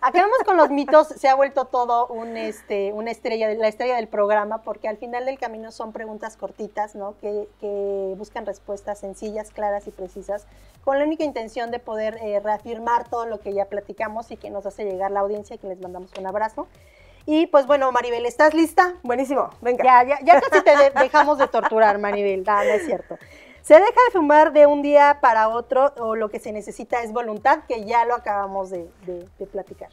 Acabemos con los mitos, se ha vuelto todo una estrella, la estrella del programa, porque al final del camino son preguntas cortitas, ¿no? Que buscan respuestas sencillas, claras y precisas, con la única intención de poder reafirmar todo lo que ya platicamos y que nos hace llegar la audiencia, que les mandamos un abrazo. Y pues bueno, Maribel, ¿estás lista? Buenísimo, venga. Ya casi te dejamos de torturar, Maribel, no es cierto. ¿Se deja de fumar de un día para otro o lo que se necesita es voluntad? Que ya lo acabamos de platicar.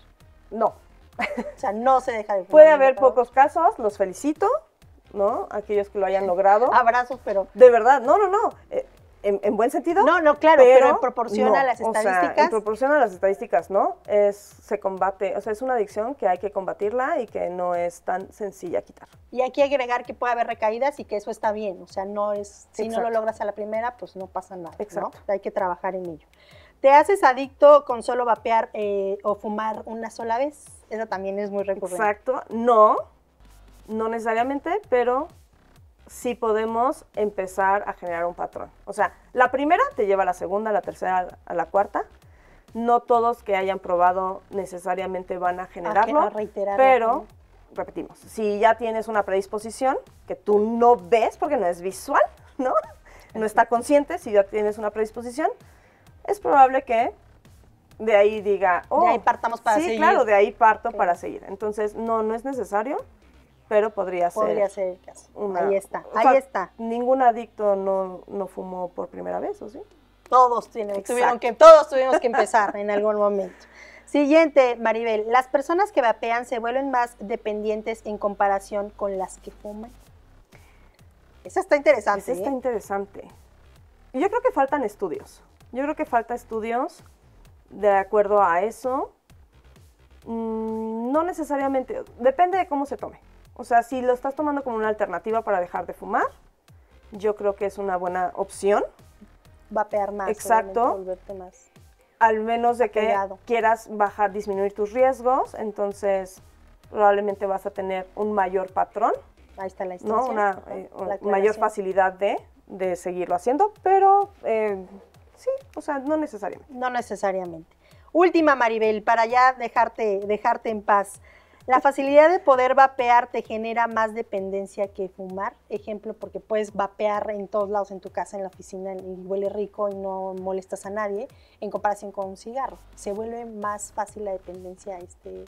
No. O sea, no se deja de fumar. Puede haber pocos casos, los felicito, ¿no? Aquellos que lo hayan logrado. Abrazos, pero... De verdad, no. En buen sentido. No, claro, pero en proporción a las O sea, estadísticas. en proporción a las estadísticas, ¿no? Se combate, o sea, es una adicción que hay que combatirla y que no es tan sencilla quitar. Y hay que agregar que puede haber recaídas y que eso está bien. O sea, no es, si no lo Exacto. logras a la primera, pues no pasa nada, Exacto. ¿no? Hay que trabajar en ello. ¿Te haces adicto con solo vapear o fumar una sola vez? Eso también es muy recurrente. Exacto, no necesariamente, pero sí podemos empezar a generar un patrón. O sea, la primera te lleva a la segunda, a la tercera, a la cuarta. No todos que hayan probado necesariamente van a generarlo, A reiterarlo, pero ¿no? repetimos, si ya tienes una predisposición que tú no ves porque no es visual, ¿no? No está consciente, si ya tienes una predisposición, es probable que de ahí diga, de ahí partamos para seguir. Sí, claro, de ahí parto Sí. para seguir. Entonces, no es necesario, pero podría ser el caso. Ahí está. Ningún adicto no fumó por primera vez, ¿o sí? Todos tuvimos que empezar en algún momento. Siguiente, Maribel. ¿Las personas que vapean se vuelven más dependientes en comparación con las que fuman? Esa está interesante. Yo creo que faltan estudios. De acuerdo a eso. No necesariamente, depende de cómo se tome. O sea, si lo estás tomando como una alternativa para dejar de fumar, yo creo que es una buena opción. Vapear más. Exacto. Volverte más. Al menos de que apegado. quieras disminuir tus riesgos, entonces probablemente vas a tener un mayor patrón. Ahí está la instancia. ¿No? Una mayor facilidad de seguirlo haciendo, pero sí, o sea, no necesariamente. No necesariamente. Última, Maribel, para ya dejarte en paz. ¿La facilidad de poder vapear te genera más dependencia que fumar? Ejemplo, porque puedes vapear en todos lados, en tu casa, en la oficina, y huele rico y no molestas a nadie, en comparación con un cigarro. ¿Se vuelve más fácil la dependencia a este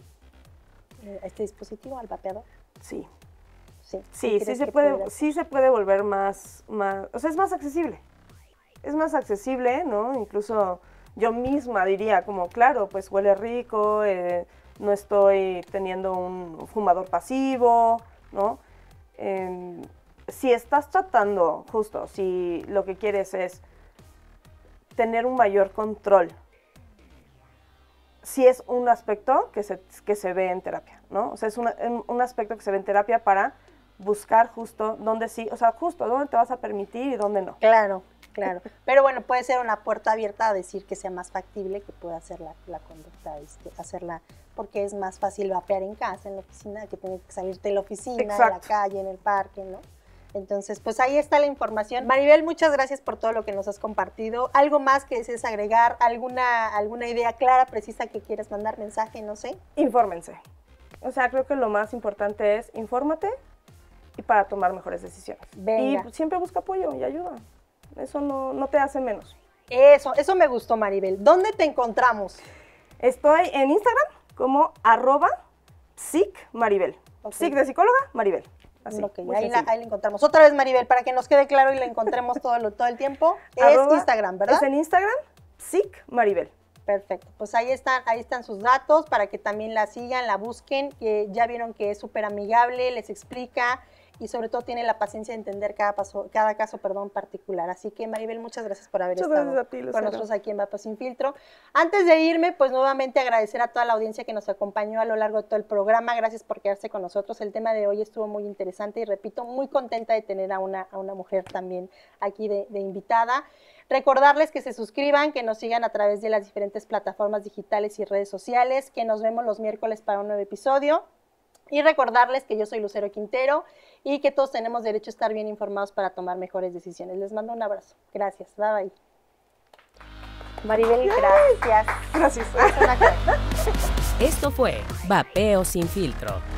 dispositivo, al vapeador? Sí. Sí se puede volver más, o sea, es más accesible. Es más accesible, ¿no? Incluso yo misma diría como, claro, pues huele rico, no estoy teniendo un fumador pasivo, ¿no? Si estás tratando, justo, si lo que quieres es tener un mayor control, sí es un aspecto que se ve en terapia, ¿no? O sea, es un aspecto que se ve en terapia para buscar justo dónde sí, o sea, justo dónde te vas a permitir y dónde no. Claro. Pero bueno, puede ser una puerta abierta a decir que sea más factible, que pueda hacer la conducta, hacerla, porque es más fácil vapear en casa, en la oficina, que tener que salirte de la oficina, en la calle, en el parque, ¿no? Entonces, pues ahí está la información. Maribel, muchas gracias por todo lo que nos has compartido. ¿Algo más que desees agregar? ¿Alguna idea clara, precisa que quieras mandar mensaje? No sé. Infórmense. O sea, creo que lo más importante es infórmate y para tomar mejores decisiones. Venga. Y siempre busca apoyo y ayuda. Eso no te hace menos. Eso me gustó, Maribel. ¿Dónde te encontramos? Estoy en Instagram como @psicmaribel. Okay. Psic de psicóloga, Maribel. Así, okay. Ahí la encontramos. Otra vez, Maribel, para que nos quede claro y la encontremos todo el tiempo. Es Instagram, ¿verdad? Es en Instagram, psicmaribel. Perfecto, pues ahí están sus datos para que también la sigan, la busquen, que ya vieron que es súper amigable, les explica y sobre todo tiene la paciencia de entender cada caso particular. Así que, Maribel, muchas gracias por haber estado con nosotros aquí en Vapeo Sin Filtro. Antes de irme, pues nuevamente agradecer a toda la audiencia que nos acompañó a lo largo de todo el programa. Gracias por quedarse con nosotros. El tema de hoy estuvo muy interesante y, repito, muy contenta de tener a una mujer también aquí de invitada. Recordarles que se suscriban, que nos sigan a través de las diferentes plataformas digitales y redes sociales, que nos vemos los miércoles para un nuevo episodio. Y recordarles que yo soy Lucero Quintero y que todos tenemos derecho a estar bien informados para tomar mejores decisiones. Les mando un abrazo. Gracias. Bye, bye. Maribel, gracias. Gracias. Esto fue Vapeo Sin Filtro.